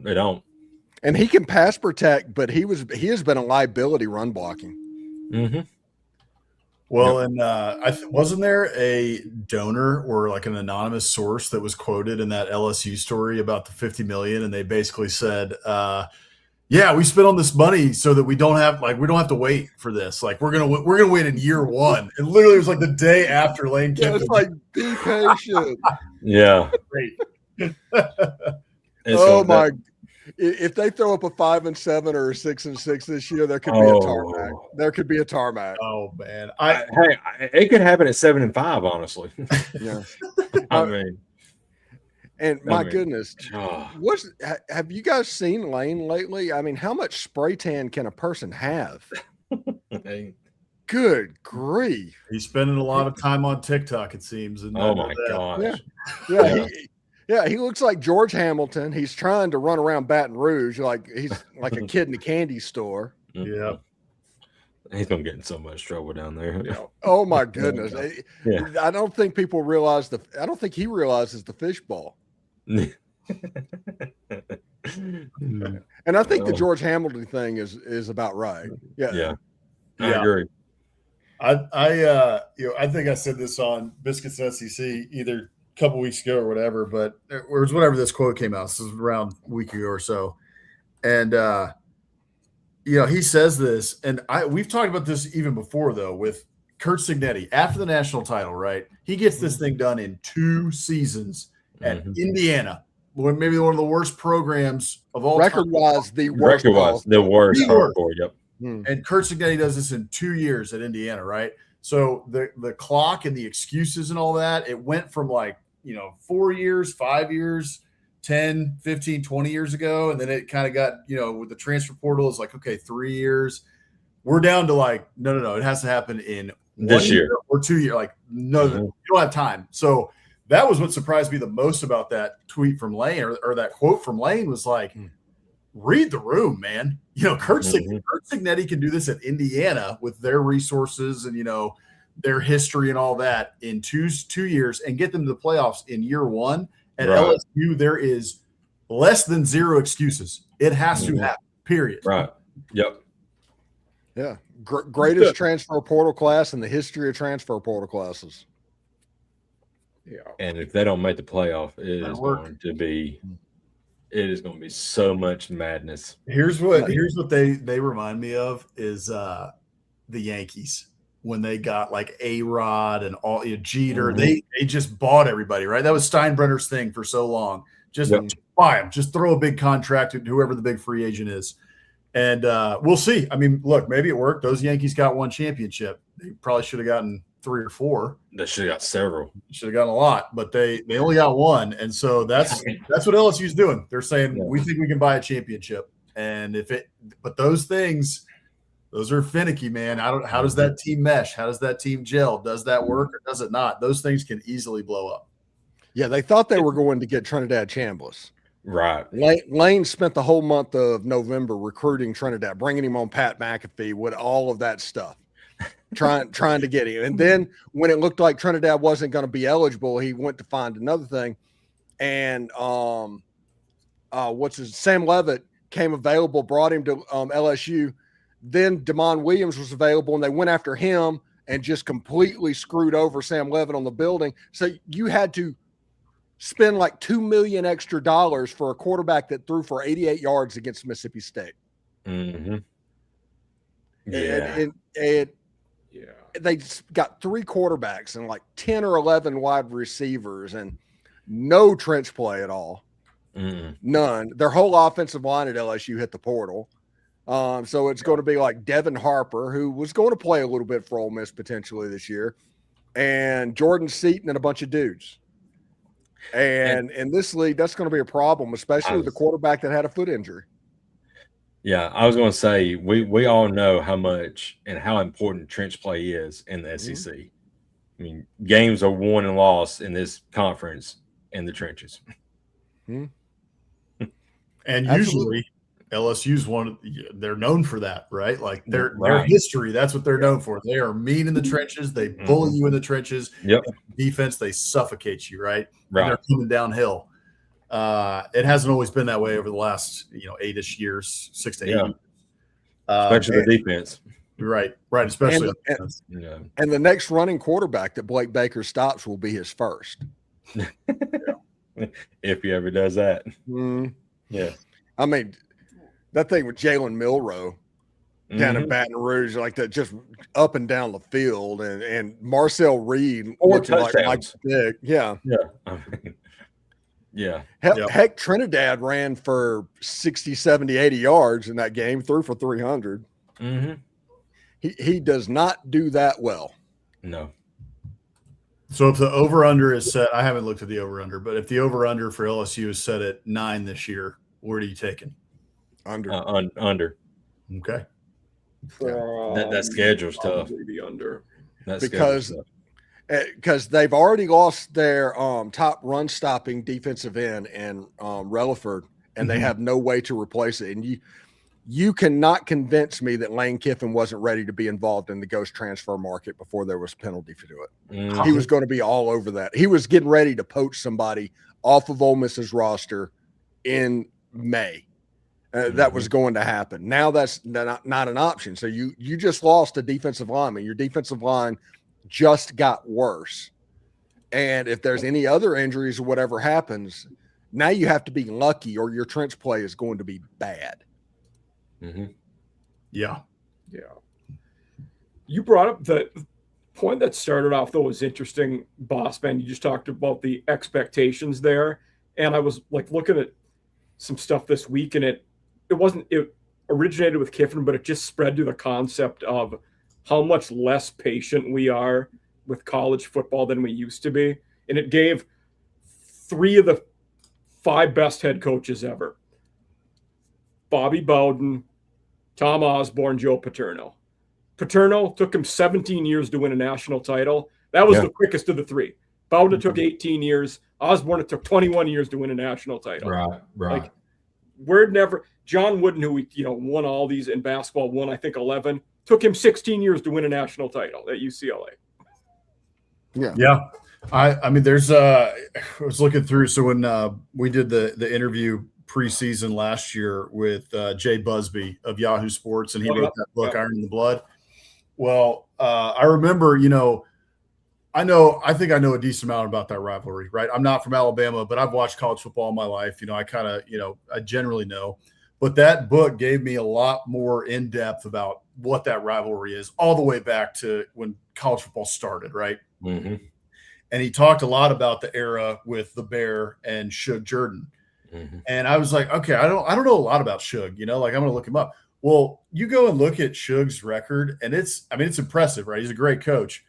A: they don't.
B: And he can pass protect, but he has been a liability run blocking.
A: Mm-hmm.
D: Well, and wasn't there a donor or like an anonymous source that was quoted in that LSU story about the $50 million, and they basically said, "Yeah, we spent on this money so that we don't have to wait for this. Like we're gonna win in year 1." And literally, it was like the day after Lane Kiffin.
B: It's like be patient.
A: Yeah.
D: Great.
B: My! If they throw up a 5-7 or a 6-6 this year, there could be a tarmac. There could be a tarmac.
D: Oh man,
A: it could happen at 7-5. Honestly,
B: yeah.
A: I mean,
B: and my goodness, have you guys seen Lane lately? I mean, how much spray tan can a person have? Good grief!
D: He's spending a lot of time on TikTok, it seems. And
A: oh my gosh!
B: Yeah, he looks like George Hamilton. He's trying to run around Baton Rouge like he's like a kid in a candy store.
D: Yeah.
A: He's gonna get in so much trouble down there.
B: Yeah. Oh my goodness. Yeah. I don't think people realize I don't think he realizes the fishbowl. And I think the George Hamilton thing is about right. Yeah.
A: I agree.
D: I think I said this on Biscuits and SEC either a couple weeks ago or whatever, but it was whenever this quote came out. This was around a week ago or so. And, he says this, and we've talked about this even before, though, with Curt Cignetti. After the national title, right, he gets this thing done in 2 seasons at Indiana, maybe one of the worst programs of all
B: record-wise,
D: time.
B: the worst.
A: The worst. Yep.
D: And Kurt Cignetti does this in 2 years at Indiana, right? So the clock and the excuses and all that, it went from 4 years, 5 years, 10, 15, 20 years ago. And then it kind of got, with the transfer portal, it's like, okay, 3 years. We're down to no. It has to happen in
A: this year
D: or 2 years. No, you don't have time. So that was what surprised me the most about that tweet from Lane or that quote from Lane was read the room, man. Kurt Cignetti can do this at Indiana with their resources and, their history and all that in two years and get them to the playoffs in year one. At LSU, there is less than zero excuses. It has to happen, period.
A: Right. Yep.
B: Yeah. Greatest transfer portal class in the history of transfer portal classes.
C: Yeah.
A: And if they don't make the playoff, it is going to be so much madness.
D: Here's what they remind me of is the Yankees when they got A-Rod and all Jeter. They just bought everybody, right? That was Steinbrenner's thing for so long. Just buy them, just throw a big contract to whoever the big free agent is. And we'll see. I mean, look, maybe it worked. Those Yankees got one championship. They probably should have gotten 3 or 4.
A: They should have got several.
D: Should have gotten a lot, but they only got one. And so that's what LSU's doing. They're saying we think we can buy a championship. And but those things, those are finicky, man. How does that team mesh? How does that team gel? Does that work or does it not? Those things can easily blow up.
B: Yeah, they thought they were going to get Trinidad Chambliss.
A: Right.
B: Lane spent the whole month of November recruiting Trinidad, bringing him on Pat McAfee with all of that stuff, trying to get him. And then when it looked like Trinidad wasn't going to be eligible, he went to find another thing. And Sam Levitt came available, brought him to LSU. Then Damon Williams was available, and they went after him and just completely screwed over Sam Levitt on the building. So you had to spend $2 million extra for a quarterback that threw for 88 yards against Mississippi State.
A: Mm-hmm.
B: Yeah. And they got 3 quarterbacks and 10 or 11 wide receivers and no trench play at all. None. Their whole offensive line at LSU hit the portal. So it's going to be Devin Harper, who was going to play a little bit for Ole Miss potentially this year, and Jordan Seaton and a bunch of dudes. And in this league, that's going to be a problem, especially with the quarterback that had a foot injury.
A: Yeah, I was going to say we all know how much and how important trench play is in the SEC. I mean, games are won and lost in this conference in the trenches.
D: And usually LSU's they're known for that, right? Their history, that's what they're known for. They are mean in the trenches. They bully you in the trenches.
A: Yep.
D: Defense, they suffocate you, right?
A: Right.
D: And they're coming downhill. It hasn't always been that way over the last 8-ish years, 6 to 8 years.
A: Especially the defense.
D: Right. Especially
B: and the next running quarterback that Blake Baker stops will be his first.
A: If he ever does that.
B: Yeah. I mean, that thing with Jalen Milroe down in Baton Rouge, that, just up and down the field, and Marcel Reed looking like big. Yeah.
A: Yeah.
B: Heck, Trinidad ran for 60, 70, 80 yards in that game, threw for 300. He does not do that well.
A: No.
D: So if the over-under is set, I haven't looked at the over-under, but if the over-under for LSU is set at 9 this year, where are you taking?
B: Under.
A: Under.
D: Okay.
A: That schedule's tough.
C: The under.
B: Because they've already lost their top run-stopping defensive end and Relaford, and they have no way to replace it. And you cannot convince me that Lane Kiffin wasn't ready to be involved in the ghost transfer market before there was a penalty to do it. He was going to be all over that. He was getting ready to poach somebody off of Ole Miss's roster in May. That was going to happen. Now that's not an option. So you just lost a defensive lineman. Your defensive line just got worse. And if there's any other injuries or whatever happens, now you have to be lucky or your trench play is going to be bad.
D: Yeah.
C: You brought up the point that started off, though, was interesting, Boss Man. You just talked about the expectations there. And I was looking at some stuff this week, and it originated with Kiffin, but it just spread to the concept of how much less patient we are with college football than we used to be. And it gave 3 of the 5 best head coaches ever: Bobby Bowden, Tom Osborne, Joe Paterno. Paterno took him 17 years to win a national title. That was the quickest of the 3. Bowden took 18 years. Osborne, it took 21 years to win a national title.
E: Right.
C: Like, we're never – John Wooden, who won all these in basketball, won, I think, 11. Took him 16 years to win a national title at UCLA.
D: Yeah. I mean, there's I was looking through. So when we did the interview preseason last year with Jay Busby of Yahoo Sports, and he wrote that book, Iron in the Blood. Well, I remember, I think I know a decent amount about that rivalry, right? I'm not from Alabama, but I've watched college football all my life. I kind of, I generally know. But that book gave me a lot more in depth about what that rivalry is, all the way back to when college football started, right?
A: Mm-hmm.
D: And he talked a lot about the era with the Bear and Shug Jordan. Mm-hmm. And I was like, okay, I don't know a lot about Shug, I'm going to look him up. Well, you go and look at Shug's record, and it's impressive, right? He's a great coach,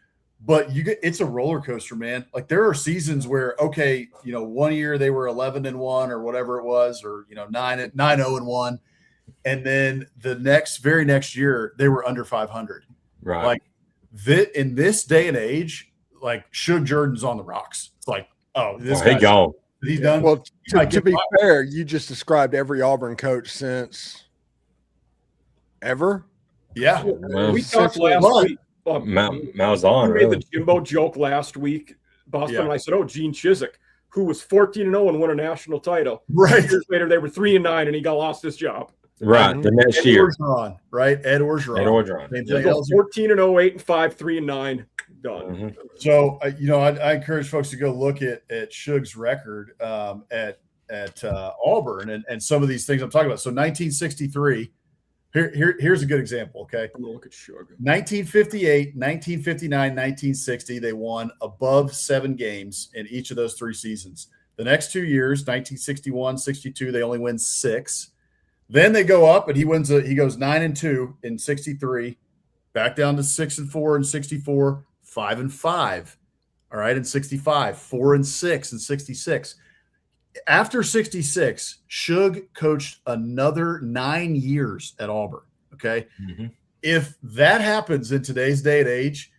D: but it's a roller coaster, man. Like, there are seasons where, okay, 1 year they were 11-1 or whatever it was, or 9-0-1, and then the very next year they were under 500.
A: Right.
D: Like, in this day and age, like, Shug Jordan's on the rocks. It's like, this guy's
A: gone.
D: He's done.
B: Well, to be fair, you just described every Auburn coach since ever.
D: Yeah.
C: We talked last week.
A: Malzahn,
C: we made the Jimbo joke last week, Boston, and I said, Gene Chizik, who was 14-0 and won a national title.
D: Right.
C: Years later, they were 3-9, and he lost his job.
A: Right. The next
D: Ed
A: year.
D: Orgeron, right? Ed Orgeron.
C: 14-0, 8-5, 3-9. Done.
A: Mm-hmm.
D: So, I encourage folks to go look at Shug's record at Auburn and some of these things I'm talking about. So 1963, here's a good example, okay?
C: I'm going to look at Shug.
D: 1958, 1959, 1960, they won above 7 games in each of those 3 seasons. The next 2 years, 1961, 62, they only win 6. Then they go up, and he goes 9-2 in 63, back down to 6-4 in 64, 5-5. All right, in 65, 4-6 in 66. After 66, Shug coached another 9 years at Auburn. Okay. Mm-hmm. If that happens in today's day and age,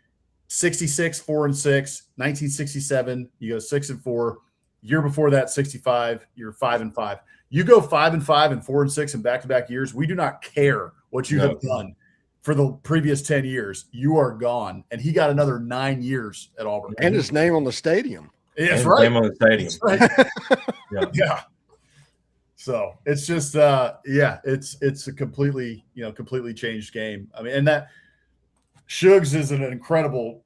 D: 66, 4-6, 1967, you go 6-4. Year before that, 65, you're 5-5. You go 5-5 and 4-6 in back-to-back years. We do not care what you have done for the previous 10 years. You are gone. And he got another 9 years at Auburn.
B: And his name on the stadium.
D: Yeah, that's right.
A: Name on the stadium.
D: Right. Yeah. So it's just, it's a completely changed game. I mean, and that Shugs is an incredible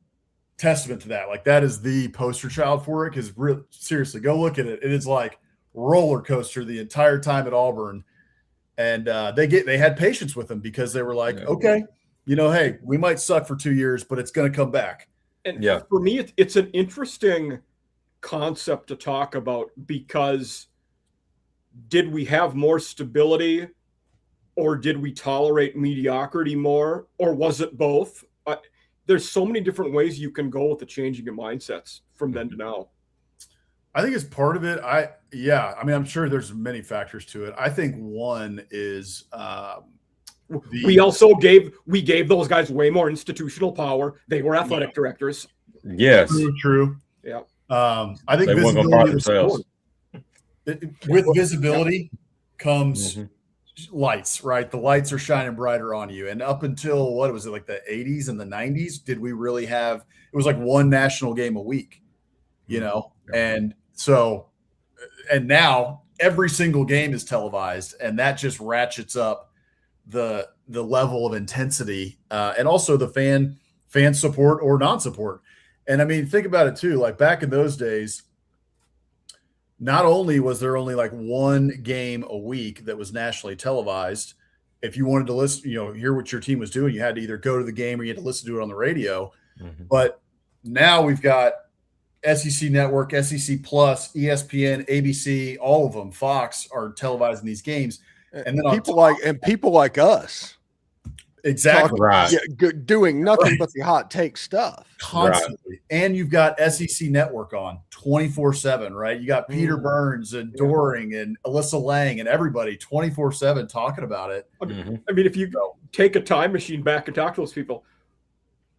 D: testament to that. Like, that is the poster child for it. Because seriously, go look at it. It is like roller coaster the entire time at Auburn. And they had patience with him because they were like, okay, hey, we might suck for 2 years, but it's going to come back.
C: And for me, it's an interesting concept to talk about, because did we have more stability, or did we tolerate mediocrity more, or was it both? There's so many different ways you can go with the changing of mindsets from then to now.
D: I think it's part of it. I mean, I'm sure there's many factors to it. I think one is
C: we gave those guys way more institutional power. They were athletic directors.
A: Yes.
D: True.
C: Yeah.
D: I think with visibility comes lights, right? The lights are shining brighter on you. And up until, what was it, like the 80s and the 90s, did we really have – it was like one national game a week, And so – and now every single game is televised, and that just ratchets up the level of intensity and also the fan support or non-support. And I mean, think about it too. Like, back in those days, not only was there only like one game a week that was nationally televised, if you wanted to listen, hear what your team was doing, you had to either go to the game or you had to listen to it on the radio. Mm-hmm. But now we've got SEC Network, SEC Plus, ESPN, ABC, all of them, Fox, are televising these games. And then
B: people like us.
D: Exactly.
A: Right.
B: Doing nothing but the hot take stuff
D: constantly. Right. And you've got SEC Network on 24/7, right? You got Peter Burns and Doring and Alyssa Lang and everybody 24/7 talking about it.
C: I mean, if you take a time machine back and talk to those people,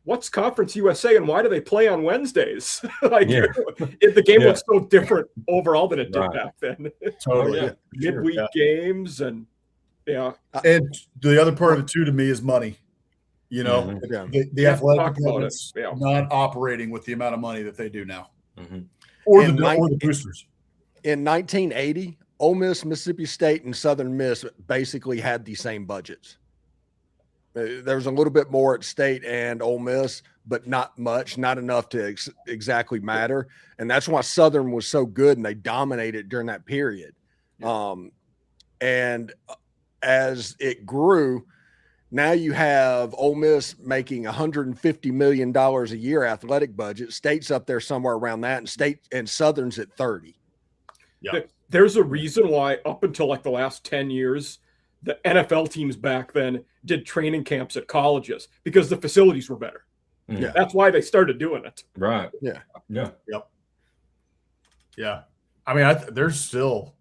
C: what's Conference USA and why do they play on Wednesdays? The game looks so different overall than it did back then.
D: Totally.
C: Midweek games and
D: and the other part of it too to me is money. You know, the athletic department's not operating with the amount of money that they do now, or the boosters.
B: In 1980, Ole Miss, Mississippi State, and Southern Miss basically had the same budgets. There was a little bit more at State and Ole Miss, but not much, not enough to exactly matter. And that's why Southern was so good and they dominated during that period. And as it grew, now you have Ole Miss making $150 million a year athletic budget. State's up there somewhere around that, and State and Southern's at 30.
C: Yeah. There's a reason why up until like the last 10 years, the NFL teams back then did training camps at colleges because the facilities were better.
B: Yeah.
C: That's why they started doing it.
A: Right.
B: Yeah.
D: Yeah. Yep. Yeah. I mean, there's still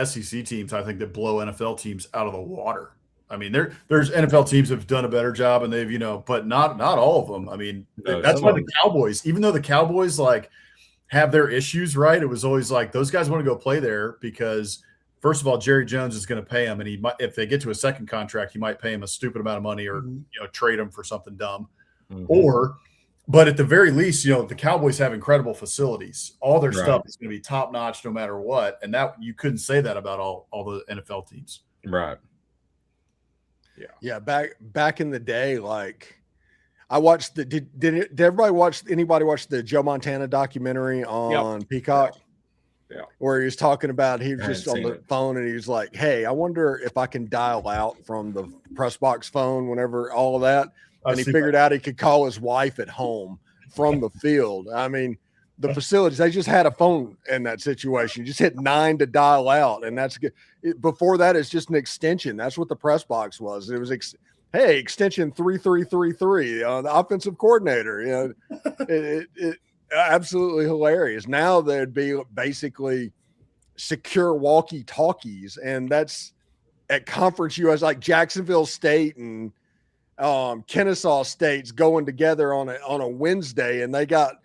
D: SEC teams, I think, that blow NFL teams out of the water. I mean, there's NFL teams that have done a better job, and they've, but not all of them. I mean, that's why the Cowboys, even though the Cowboys like have their issues, right? It was always like those guys want to go play there because, first of all, Jerry Jones is going to pay them, and he might, if they get to a second contract, he might pay him a stupid amount of money or trade him for something dumb, But at the very least, the Cowboys have incredible facilities. All their stuff is going to be top notch no matter what. And that you couldn't say that about all the NFL teams.
A: Right.
B: Yeah. Back in the day, like I watched did anybody watch the Joe Montana documentary on Peacock?
C: Yeah.
B: Where he was talking about, he was just on the phone and he was like, hey, I wonder if I can dial out from the press box phone whenever all of that. And he figured out he could call his wife at home from the field. I mean, the facilities, they just had a phone in that situation. You just hit 9 to dial out, and that's good. Before that, it's just an extension. That's what the press box was. It was, extension 3333, the offensive coordinator. It absolutely hilarious. Now there'd be basically secure walkie-talkies, and that's at Conference US, like Jacksonville State and Kennesaw State's going together on a Wednesday, and they got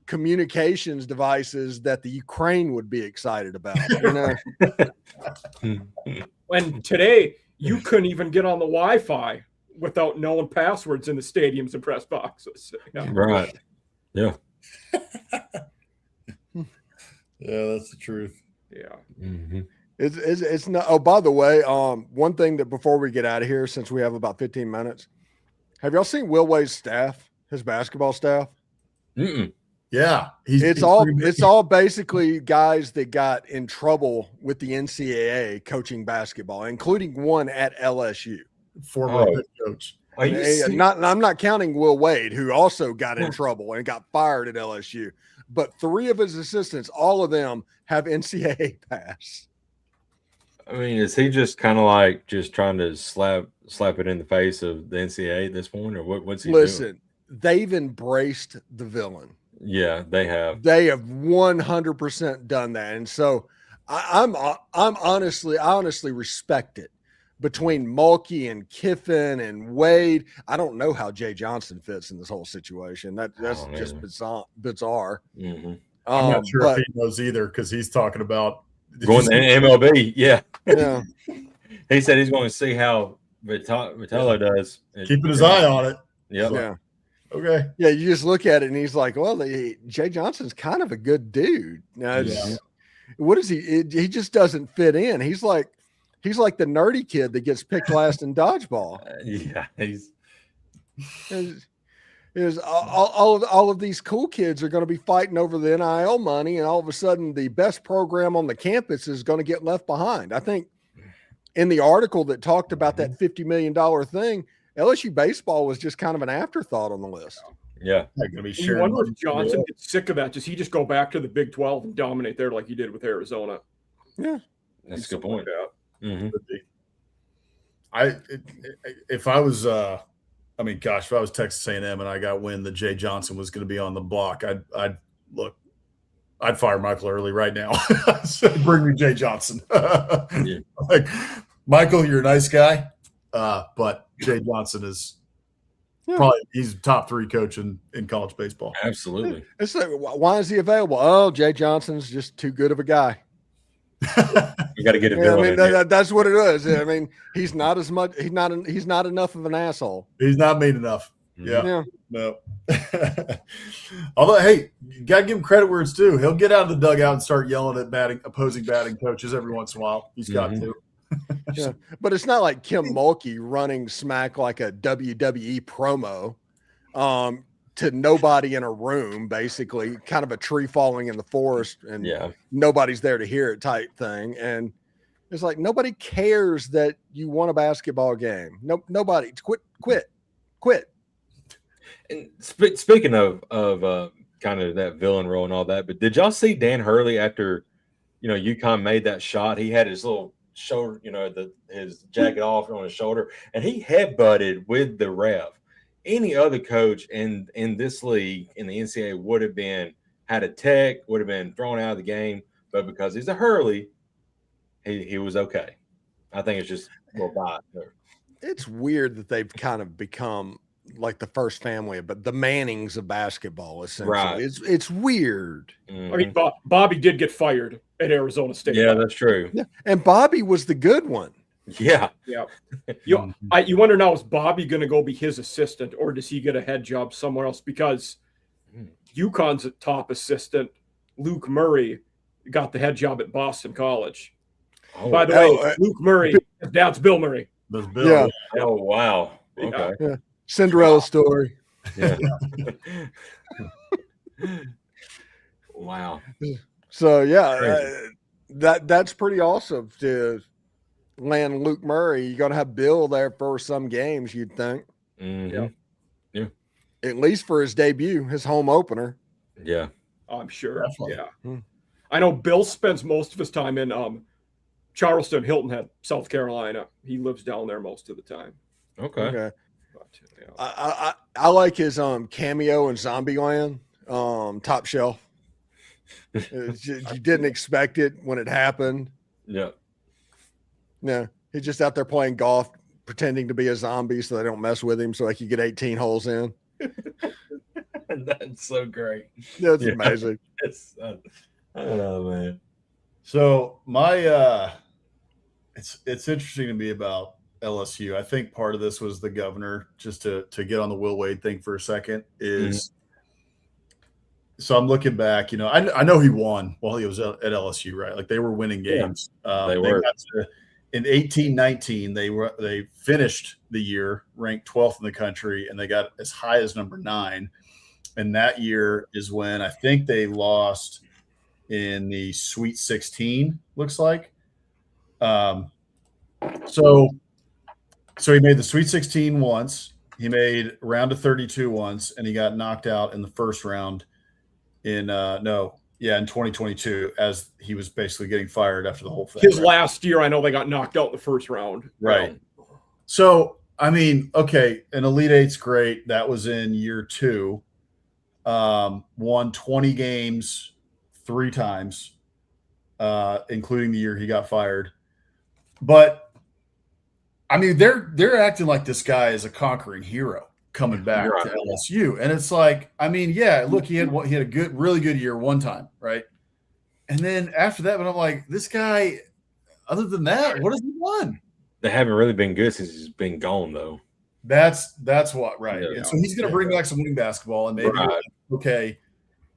B: communications devices that the Ukraine would be excited about.
C: And today you couldn't even get on the Wi-Fi without knowing passwords in the stadiums and press boxes.
A: Right. Yeah.
D: Yeah, that's the truth.
C: Yeah.
B: It's not. Oh, by the way, one thing that before we get out of here, since we have about 15 minutes. Have y'all seen Will Wade's staff, his basketball staff?
D: Yeah.
B: It's all basically guys that got in trouble with the NCAA coaching basketball, including one at LSU.
D: Former head coach.
B: I'm not counting Will Wade, who also got in trouble and got fired at LSU. But 3 of his assistants, all of them have NCAA pass.
A: I mean, is he just kind of like just trying to slap it in the face of the NCAA at this point, or what's he doing?
B: Listen, they've embraced the villain.
A: Yeah, they have.
B: They have 100% done that, and so I honestly respect it. Between Mulkey and Kiffin and Wade, I don't know how Jay Johnson fits in this whole situation. That's just bizarre.
D: I'm not sure if he knows either because he's talking about
A: going to MLB. Yeah.
B: Yeah.
A: He said he's going to see how Vitello does.
D: Keeping his eye on it.
A: Yep.
B: Yeah.
D: Okay.
B: Yeah, you just look at it and he's like, well, Jay Johnson's kind of a good dude. Now, what is he? He just doesn't fit in. He's like the nerdy kid that gets picked last in dodgeball.
A: Yeah,
B: all of these cool kids are going to be fighting over the NIL money, and all of a sudden the best program on the campus is going to get left behind. I think in the article that talked about that $50 million thing, LSU baseball was just kind of an afterthought on the list.
A: Yeah.
C: You wonder if Johnson gets sick of that. Does he just go back to the Big 12 and dominate there like he did with Arizona?
B: Yeah.
A: That's a good point.
D: if I was if I was Texas A&M and I got wind that Jay Johnson was going to be on the block, I'd fire Michael Early right now. Bring me Jay Johnson.
A: Yeah.
D: Like, Michael, you're a nice guy, but Jay Johnson is probably he's top 3 coach in college baseball.
A: Absolutely.
B: It's like, why is he available? Oh, Jay Johnson's just too good of a guy.
A: You got to get a
B: Yeah, I
A: villain.
B: mean, that's what it is. I mean, he's not as much. He's not enough of an asshole.
D: He's not mean enough.
B: Yeah.
D: No. Although, hey, you got to give him credit where it's due. He'll get out of the dugout and start yelling at opposing batting coaches every once in a while. He's got to.
B: Yeah, but it's not like Kim Mulkey running smack like a WWE promo to nobody in a room, basically, kind of a tree falling in the forest and nobody's there to hear it type thing. And it's like nobody cares that you won a basketball game. Nobody. Quit.
A: And speaking of kind of that villain role and all that, but did y'all see Dan Hurley after UConn made that shot? He had his little shoulder, his jacket off on his shoulder, and he headbutted with the ref. Any other coach in this league in the NCAA would have had a tech, would have been thrown out of the game, but because he's a Hurley, he was okay. I think it's just
B: It's weird that they've kind of become like the first family, but the Mannings of basketball, essentially.
A: Right.
B: It's weird.
A: Mm-hmm.
C: I mean, Bobby did get fired at Arizona State.
A: Yeah, that's true.
B: Yeah, and Bobby was the good one.
A: Yeah.
C: You wonder now, is Bobby going to go be his assistant, or does he get a head job somewhere else? Because UConn's top assistant, Luke Murray, got the head job at Boston College.
A: Oh,
C: by the way, Luke Murray, his dad's Bill Murray.
B: Yeah.
A: Oh, wow. Okay.
B: Yeah. Cinderella story.
A: Yeah. Wow.
B: So that's pretty awesome to land Luke Murray. You're gonna have Bill there for some games, you'd think.
A: Mm-hmm. Yeah.
B: At least for his debut, his home opener.
A: Yeah.
C: I'm sure.
D: Definitely.
C: Yeah. I know Bill spends most of his time in Charleston, Hilton Head, South Carolina. He lives down there most of the time.
A: Okay.
C: But,
B: I like his cameo in Zombieland, Top Shelf. You didn't expect it when it happened.
A: Yeah.
B: Yeah, he's just out there playing golf, pretending to be a zombie so they don't mess with him, so he can get 18 holes in.
A: That's so great.
B: That's amazing.
A: I don't know, man.
D: So my it's interesting to me about LSU. I think part of this was the governor, just to get on the Will Wade thing for a second, is so I'm looking back, I know he won while he was at LSU, right? Like they were winning games.
A: They were.
D: In 18-19, they finished the year ranked 12th in the country, and they got as high as number 9. And that year is when I think they lost in the Sweet 16, looks like. So he made the Sweet 16 once. He made round of 32 once, and he got knocked out in the first round in 2022, as he was basically getting fired after the whole thing.
C: His last year, I know they got knocked out in the first round.
D: Right. So, I mean, okay, an Elite Eight's great. That was in year 2. Won 20 games 3 times, including the year he got fired. But I mean, they're acting like this guy is a conquering hero coming back to LSU, and it's like, I mean, yeah, look, he had a really good year one time, right? And then after that, but I'm like, this guy, other than that, what has he won?
A: They haven't really been good since he's been gone, though.
D: That's what, right?
A: Yeah.
D: And so he's going to bring back some winning basketball, and maybe okay,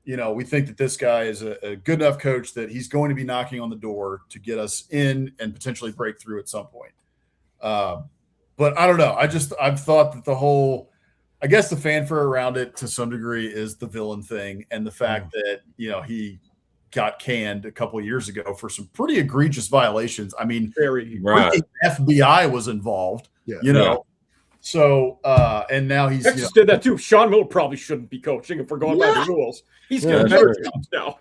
D: we think that this guy is a good enough coach that he's going to be knocking on the door to get us in and potentially break through at some point. But I don't know. I've thought that the whole, I guess the fanfare around it to some degree is the villain thing, and the fact that he got canned a couple of years ago for some pretty egregious violations. I mean,
C: Very
D: FBI was involved. So, and now he's
C: Texas did that too. Sean Miller probably shouldn't be coaching if we're going by the rules. He's getting better jobs now.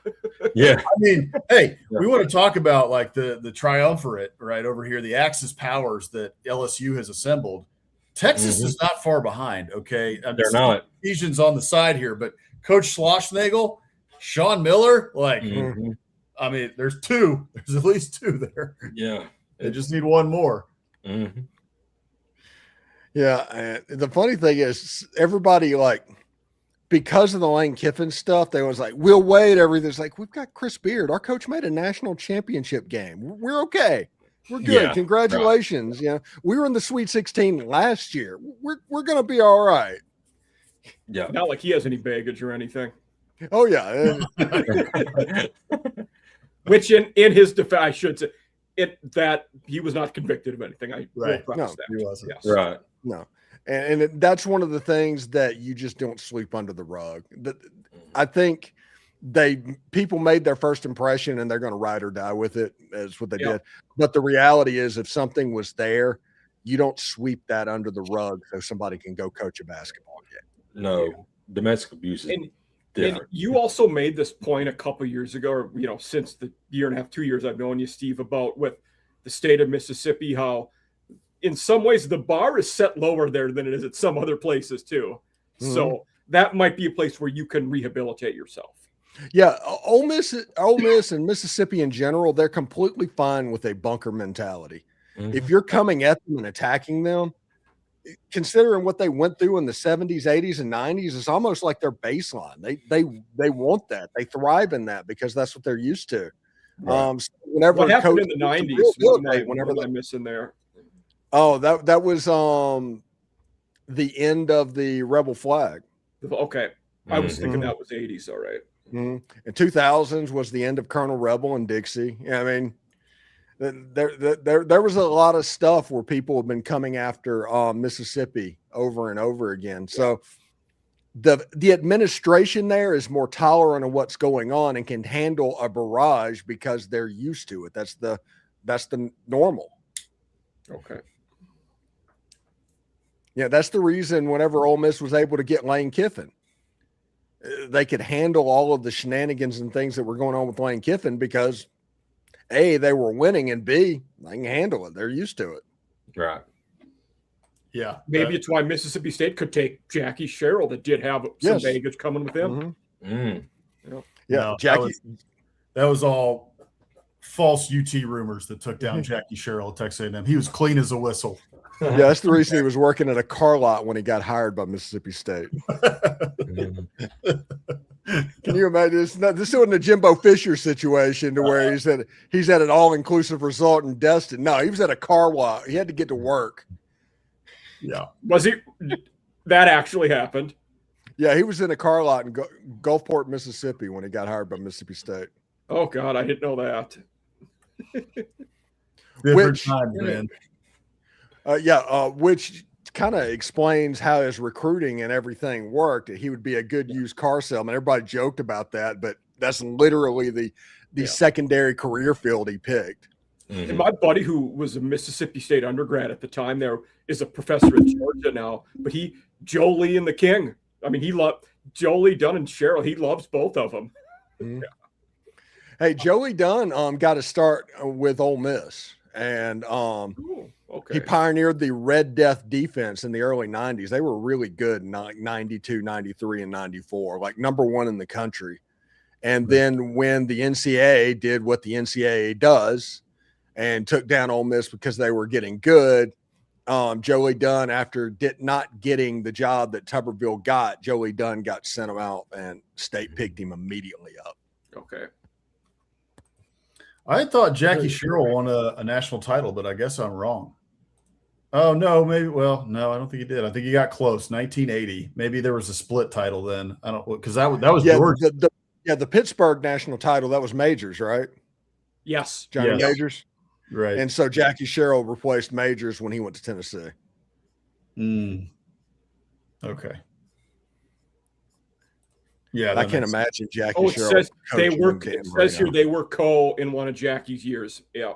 A: Yeah.
D: I mean, hey, we want to talk about like the triumvirate right over here, the Axis powers that LSU has assembled. Texas is not far behind. Okay,
A: they're not.
D: Ephesians on the side here, but Coach Schlossnagle, Sean Miller, like, I mean, there's two. There's at least two there.
A: Yeah,
D: they just need one more.
A: Mm-hmm.
B: Yeah, and the funny thing is, everybody like, because of the Lane Kiffin stuff, they was like, we'll wait. Everything's like, we've got Chris Beard. Our coach made a national championship game. We're okay. We're good.
A: Yeah,
B: congratulations. Right. Yeah, we were in the Sweet 16 last year. We're gonna be all right.
A: Yeah,
C: not like he has any baggage or anything.
B: Oh yeah.
C: Which in his defense, I should say that he was not convicted of anything. I
D: right.
C: No, that.
D: He wasn't.
C: Yes.
A: Right.
B: No, and that's one of the things that you just don't sweep under the rug. I think people made their first impression and they're going to ride or die with it. Is what they did. But the reality is, if something was there, you don't sweep that under the rug so somebody can go coach a basketball game.
A: No, domestic abuse is different.
C: And you also made this point a couple years ago, or since the year and a half, 2 years I've known you, Steve, about with the state of Mississippi, how in some ways the bar is set lower there than it is at some other places too. Mm-hmm. So that might be a place where you can rehabilitate yourself.
B: Yeah, Ole Miss and Mississippi in general, they're completely fine with a bunker mentality. Mm-hmm. If you're coming at them and attacking them, considering what they went through in the 70s, 80s, and 90s, it's almost like their baseline. They want that. They thrive in that because that's what they're used to.
A: Right.
B: So whenever
C: what happened in the 90s? Whenever I'm missing there.
B: Oh, that was the end of the rebel flag.
C: Okay. I was thinking that was 80s. All right.
B: In 2000s was the end of Colonel Rebel and Dixie. I mean, there was a lot of stuff where people have been coming after Mississippi over and over again. So the administration there is more tolerant of what's going on and can handle a barrage because they're used to it. That's the normal.
C: Okay.
B: Yeah, that's the reason whenever Ole Miss was able to get Lane Kiffin, they could handle all of the shenanigans and things that were going on with Lane Kiffin because A, they were winning, and B, they can handle it. They're used to it.
A: Right.
D: Yeah.
C: Maybe it's why Mississippi State could take Jackie Sherrill that did have some baggage coming with him.
B: Mm-hmm. Yeah, Jackie.
D: That was all false UT rumors that took down Jackie Sherrill at Texas A&M. He was clean as a whistle.
B: Yeah, that's the reason he was working at a car lot when he got hired by Mississippi State. Can you imagine? This isn't a Jimbo Fisher situation to where he's at an all-inclusive resort in Destin. No, he was at a car lot. He had to get to work.
D: Yeah.
C: Was he? That actually happened.
B: Yeah, he was in a car lot in Gulfport, Mississippi when he got hired by Mississippi State.
C: Oh, God, I didn't know that.
B: Which
D: time, man.
B: Which kind of explains how his recruiting and everything worked. He would be a good used car salesman. Everybody joked about that, but that's literally the secondary career field he picked.
C: Mm-hmm. And my buddy, who was a Mississippi State undergrad at the time, there is a professor at Georgia now. But Joe Lee and the King. I mean, he loved Joe Lee Dunn and Sherrill. He loves both of them.
B: Mm-hmm. Hey, Joey Dunn got to start with Ole Miss, and he pioneered the Red Death defense in the early 90s. They were really good in 92, 93, and 94, like number one in the country. And then when the NCAA did what the NCAA does and took down Ole Miss because they were getting good, Joey Dunn, after not getting the job that Tuberville got, Joey Dunn got sent him out, and State picked him immediately up.
C: Okay.
D: I thought Jackie Sherrill won a national title, but I guess I'm wrong. Oh, no, maybe. Well, no, I don't think he did. I think he got close. 1980. Maybe there was a split title then. I don't, because that was George.
B: The Pittsburgh national title, that was Majors, right?
C: Yes.
B: Johnny Majors.
D: Right.
B: And so Jackie Sherrill replaced Majors when he went to Tennessee.
D: Okay. Yeah,
B: I can't imagine Jackie Sherrill.
C: It says here they were co in one of Jackie's years. Yeah.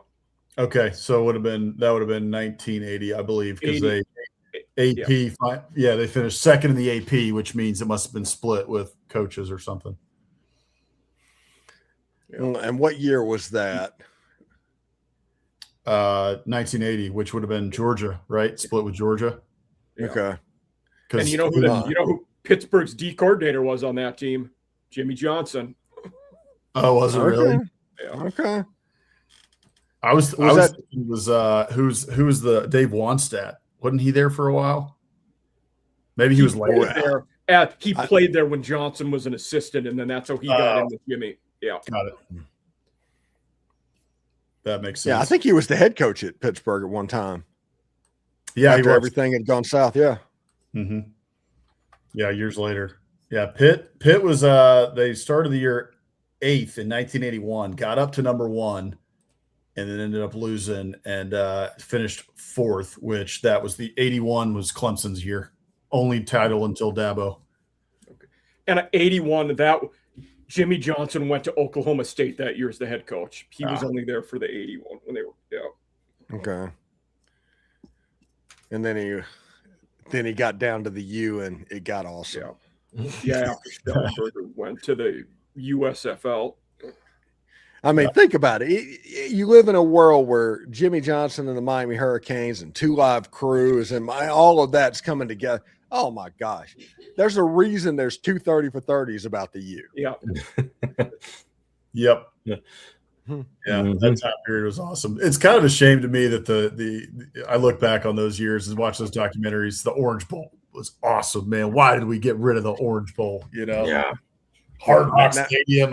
D: Okay, so that would have been 1980, I believe, because AP. Yeah, they finished second in the AP, which means it must have been split with coaches or something.
B: Yeah. And what year was that?
D: 1980, which would have been Georgia, right? Split with Georgia.
C: Yeah.
B: Okay.
C: And you know who Pittsburgh's D coordinator was on that team? Jimmy Johnson.
D: Oh, was it really?
C: Yeah.
B: Okay.
D: I was thinking who's the Dave Wannstedt? Wasn't he there for a while? Maybe he was later.
C: He played there when Johnson was an assistant, and then that's how he got in with Jimmy. Yeah.
D: Got it. That makes sense.
B: Yeah, I think he was the head coach at Pittsburgh at one time.
D: Yeah,
B: after everything had gone south. Yeah.
D: Mm-hmm. Yeah, years later. Yeah, Pitt was they started the year 8th in 1981, got up to number 1, and then ended up losing and finished 4th, which that was the 81 was Clemson's year. Only title until Dabo.
C: Okay. And at 81, that Jimmy Johnson went to Oklahoma State that year as the head coach. He was only there for the 81 when they were
B: Okay. And then he got down to the U and it got awesome.
C: Yeah. After Stellenberger went to the USFL.
B: I mean, think about it. You live in a world where Jimmy Johnson and the Miami Hurricanes and 2 Live Crews and all of that's coming together. Oh my gosh. There's a reason there's 2 30 for 30s about the U.
C: Yeah.
D: Yep. Yeah. That time period was awesome. It's kind of a shame to me that the I look back on those years and watch those documentaries. The Orange Bowl was awesome, man. Why did we get rid of the Orange Bowl?
A: Yeah.
D: Hard Rock Stadium.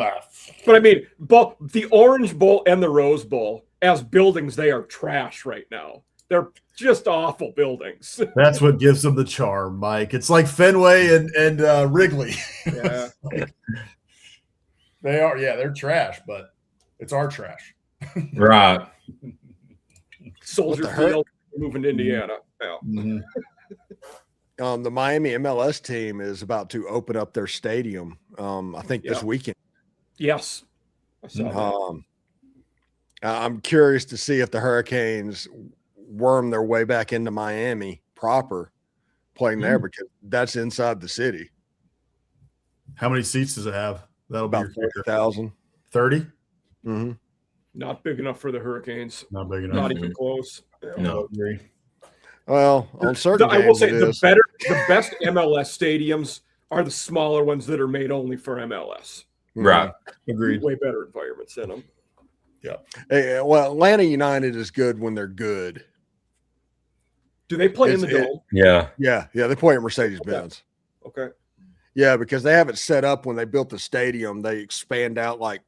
C: But I mean, both the Orange Bowl and the Rose Bowl, as buildings, they are trash right now. They're just awful buildings.
D: That's what gives them the charm, Mike. It's like Fenway and Wrigley.
C: Yeah.
D: They are. Yeah, they're trash, but it's our trash.
A: Right.
C: Soldier Field moving to Indiana. Yeah.
D: Mm-hmm.
B: The Miami MLS team is about to open up their stadium. I think this weekend.
C: Yes. I saw that.
B: I'm curious to see if the Hurricanes worm their way back into Miami proper, playing there because that's inside the city.
D: How many seats does it have? That'll
B: About
D: be
B: 30,000.
D: 30?
B: Mm-hmm.
C: Not big enough for the Hurricanes.
D: Not big enough.
C: Not even close.
A: No.
B: Well, on certain
C: I will say
B: games
C: the best MLS stadiums are the smaller ones that are made only for MLS.
A: Right.
D: Agreed.
C: Way better environments in them.
D: Yeah.
B: Hey, well, Atlanta United is good when they're good.
C: Do they play in the Dome?
A: Yeah.
B: Yeah. They play at Mercedes-Benz.
C: Okay.
B: Yeah, because they have it set up when they built the stadium. They expand out like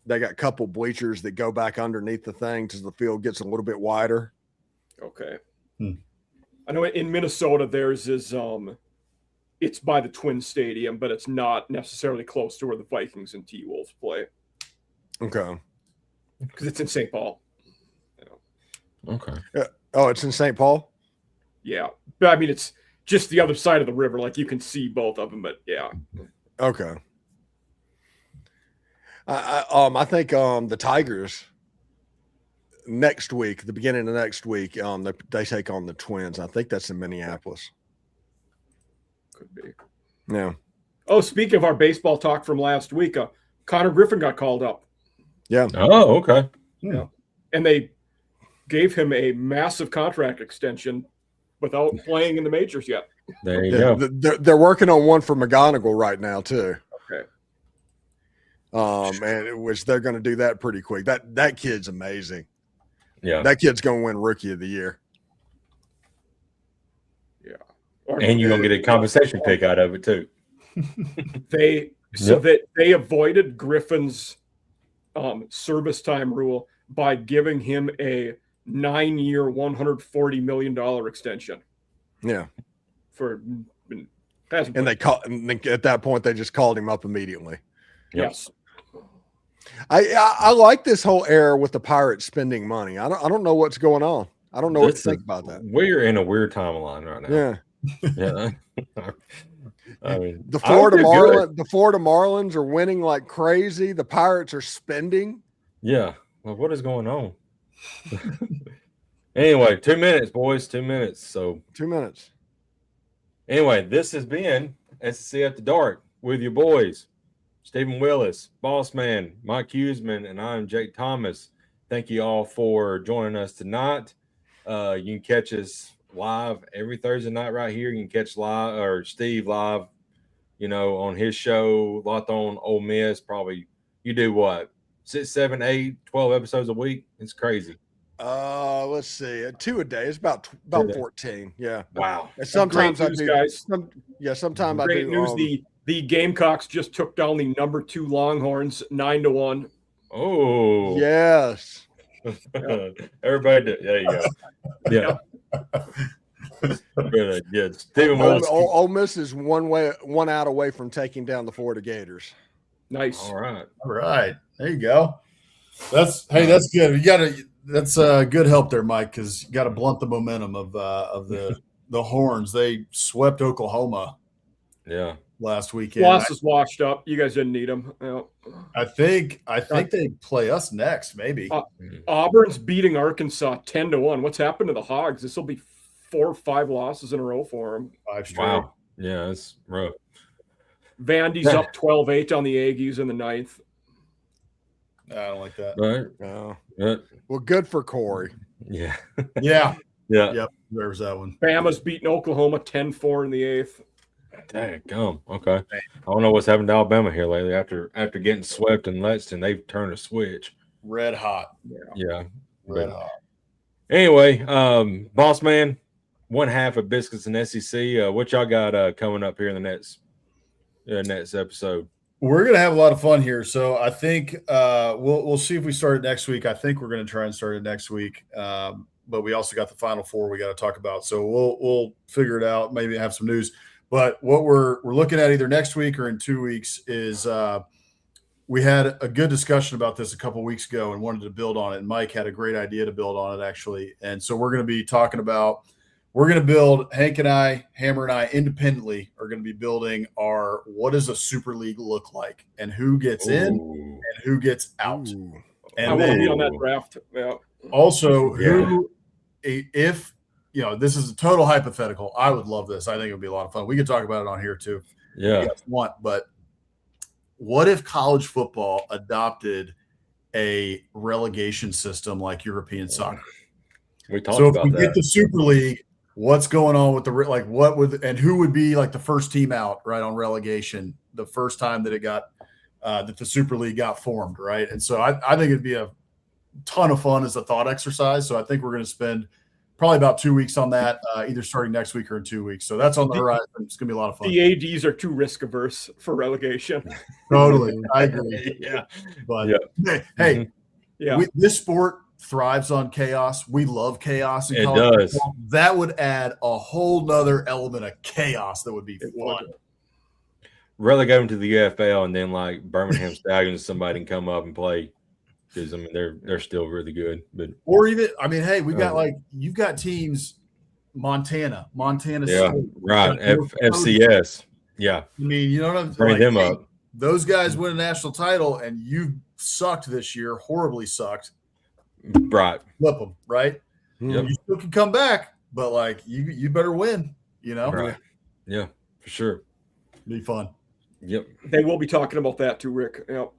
B: they got a couple bleachers that go back underneath the thing because the field gets a little bit wider.
C: Okay. I know in Minnesota theirs is it's by the Twin Stadium, but it's not necessarily close to where the Vikings and T-Wolves play.
B: Okay.
C: Because it's in St. Paul.
A: Okay.
B: Oh, it's in St. Paul?
C: Yeah. But I mean, it's just the other side of the river. Like you can see both of them, but yeah.
B: Okay. I think the Tigers next week, the beginning of next week, they take on the Twins. I think that's in Minneapolis.
C: Could be.
B: Yeah.
C: Oh, speaking of our baseball talk from last week, Connor Griffin got called up.
B: Yeah.
A: Oh, okay.
C: Yeah. And they gave him a massive contract extension without playing in the majors yet.
A: There you go.
B: They're working on one for McGonigal right now too.
C: Okay.
B: And which they're going to do that pretty quick. That kid's amazing.
A: Yeah.
B: That kid's going to win Rookie of the Year.
C: Yeah.
A: And you're going to get a compensation pick out of it too.
C: They avoided Griffin's service time rule by giving him a 9-year, $140 million extension.
B: Yeah.
C: And
B: at that point they just called him up immediately.
C: Yes.
B: I like this whole era with the Pirates spending money. I don't know what's going on. I don't know what to think about that.
A: We're in a weird timeline right now.
B: Yeah.
A: Yeah. I mean,
B: the Florida Marlins are winning like crazy. The Pirates are spending.
A: Yeah. Well, what is going on? Anyway, 2 minutes, boys. 2 minutes. So
B: 2 minutes.
A: Anyway, this has been SEC After Dark with your boys, Stephen Willis, Boss Man, Mike Huseman, and I'm Jake Thomas. Thank you all for joining us tonight. You can catch us live every Thursday night right here. You can catch Steve live, on his show, Locked On Ole Miss. Probably you do what? 6, 7, 8, 12 episodes a week. It's crazy.
B: Let's see, 2 a day. It's about 14. Yeah.
A: Wow.
B: And sometimes
C: great news,
B: I do,
C: guys.
B: Sometimes I
C: Great
B: do.
C: news. The Gamecocks just took down the number 2 Longhorns 9-1.
A: Oh
B: yes.
A: Everybody did. There you go. Yeah. Good. Stephen Willis.
B: Ole Miss is one out away from taking down the Florida Gators.
C: Nice.
A: All
D: right. There you go. That's good. That's good help there, Mike, because you got to blunt the momentum of the Horns. They swept Oklahoma.
A: Yeah.
D: Last weekend.
C: Loss is washed up. You guys didn't need them. Yeah.
D: I think they play us next, maybe.
C: Auburn's beating Arkansas 10-1. What's happened to the Hogs? This will be 4 or 5 losses in a row for them.
D: 5 straight.
A: Wow. Yeah, it's rough.
C: Vandy's up 12-8 on the Aggies in the 9th.
D: I don't like that.
A: Right.
B: No.
A: Yeah.
B: Well, good for Corey.
A: Yeah.
D: Yeah.
A: Yeah.
D: Yep. There's that one.
C: Bama's beating Oklahoma 10-4 in the 8th.
A: Dang, come. Okay. I don't know what's happened to Alabama here lately. After getting swept in Lexington, they've turned a switch.
D: Red hot.
A: Yeah.
D: Red hot.
A: Anyway, Boss Man, one half of Biscuits and SEC. What y'all got coming up here in the next episode?
D: We're gonna have a lot of fun here. So I think we'll see if we start it next week. I think we're gonna try and start it next week. But we also got the Final Four we got to talk about. So we'll figure it out. Maybe have some news. But what we're looking at either next week or in 2 weeks is we had a good discussion about this a couple of weeks ago and wanted to build on it. And Mike had a great idea to build on it, actually. And so we're going to be talking about Hank and I, Hammer and I, independently are going to be building what does a super league look like and who gets in and who gets out.
B: Ooh.
D: And
C: I want to
D: then
C: be on that draft. Yeah.
D: also if this is a total hypothetical. I would love this. I think it would be a lot of fun. We could talk about it on here too.
A: Yeah.
D: If you guys want, but what if college football adopted a relegation system like European soccer?
A: We talked about that.
D: So if we get the Super League, what's going on with who would be like the first team out, right, on relegation the first time that it got that the Super League got formed, right? And so I think it'd be a ton of fun as a thought exercise. So I think we're going to spend probably about 2 weeks on that, either starting next week or in 2 weeks. So that's on the horizon. It's going to be a lot of fun.
C: The ADs are too risk averse for relegation.
D: Totally. I agree.
A: Yeah.
D: But
A: Mm-hmm.
D: this sport thrives on chaos. We love chaos.
A: It does.
D: Football. That would add a whole nother element of chaos that would be fun.
A: Relegate them to the UFL and then like Birmingham Stallions, somebody can come up and play. Because they're still really good, but
D: or even hey, we've got you've got teams, Montana
A: yeah,
D: State,
A: right, FCS, yeah.
D: I mean, you know what I'm
A: bring them up.
D: Those guys win a national title, and you sucked this year, horribly sucked.
A: Right,
D: flip them, right?
A: Yep.
D: You still can come back, but you better win.
A: Right? Yeah, for sure.
D: Be fun.
A: Yep.
C: They will be talking about that too, Rick. Yep.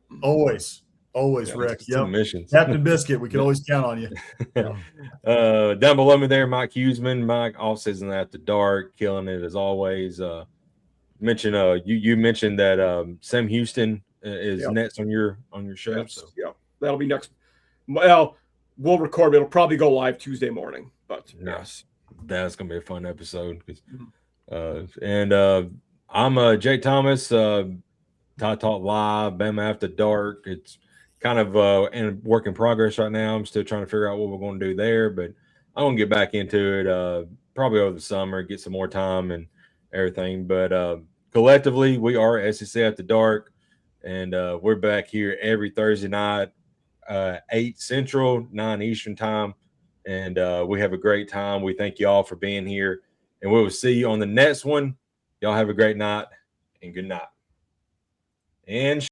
D: Always, Rick. Yep.
A: Missions.
D: Captain Biscuit, we can always count on you.
A: Down below me there, Mike Huseman. Mike, all season after dark, killing it as always. You mentioned that Sam Houston is next on your show.
C: Yes. So. Yeah, that'll be next. Well, we'll record. It'll probably go live Tuesday morning. But
A: yes, that's gonna be a fun episode. I'm Jake Thomas. Talk Live, Bama After Dark. It's kind of in work in progress right now. I'm still trying to figure out what we're going to do there, but I'm going to get back into it probably over the summer, get some more time and everything. But collectively, we are SEC After Dark, and we're back here every Thursday night, 8 Central, 9 Eastern time, and we have a great time. We thank you all for being here, and we will see you on the next one. Y'all have a great night, and good night. And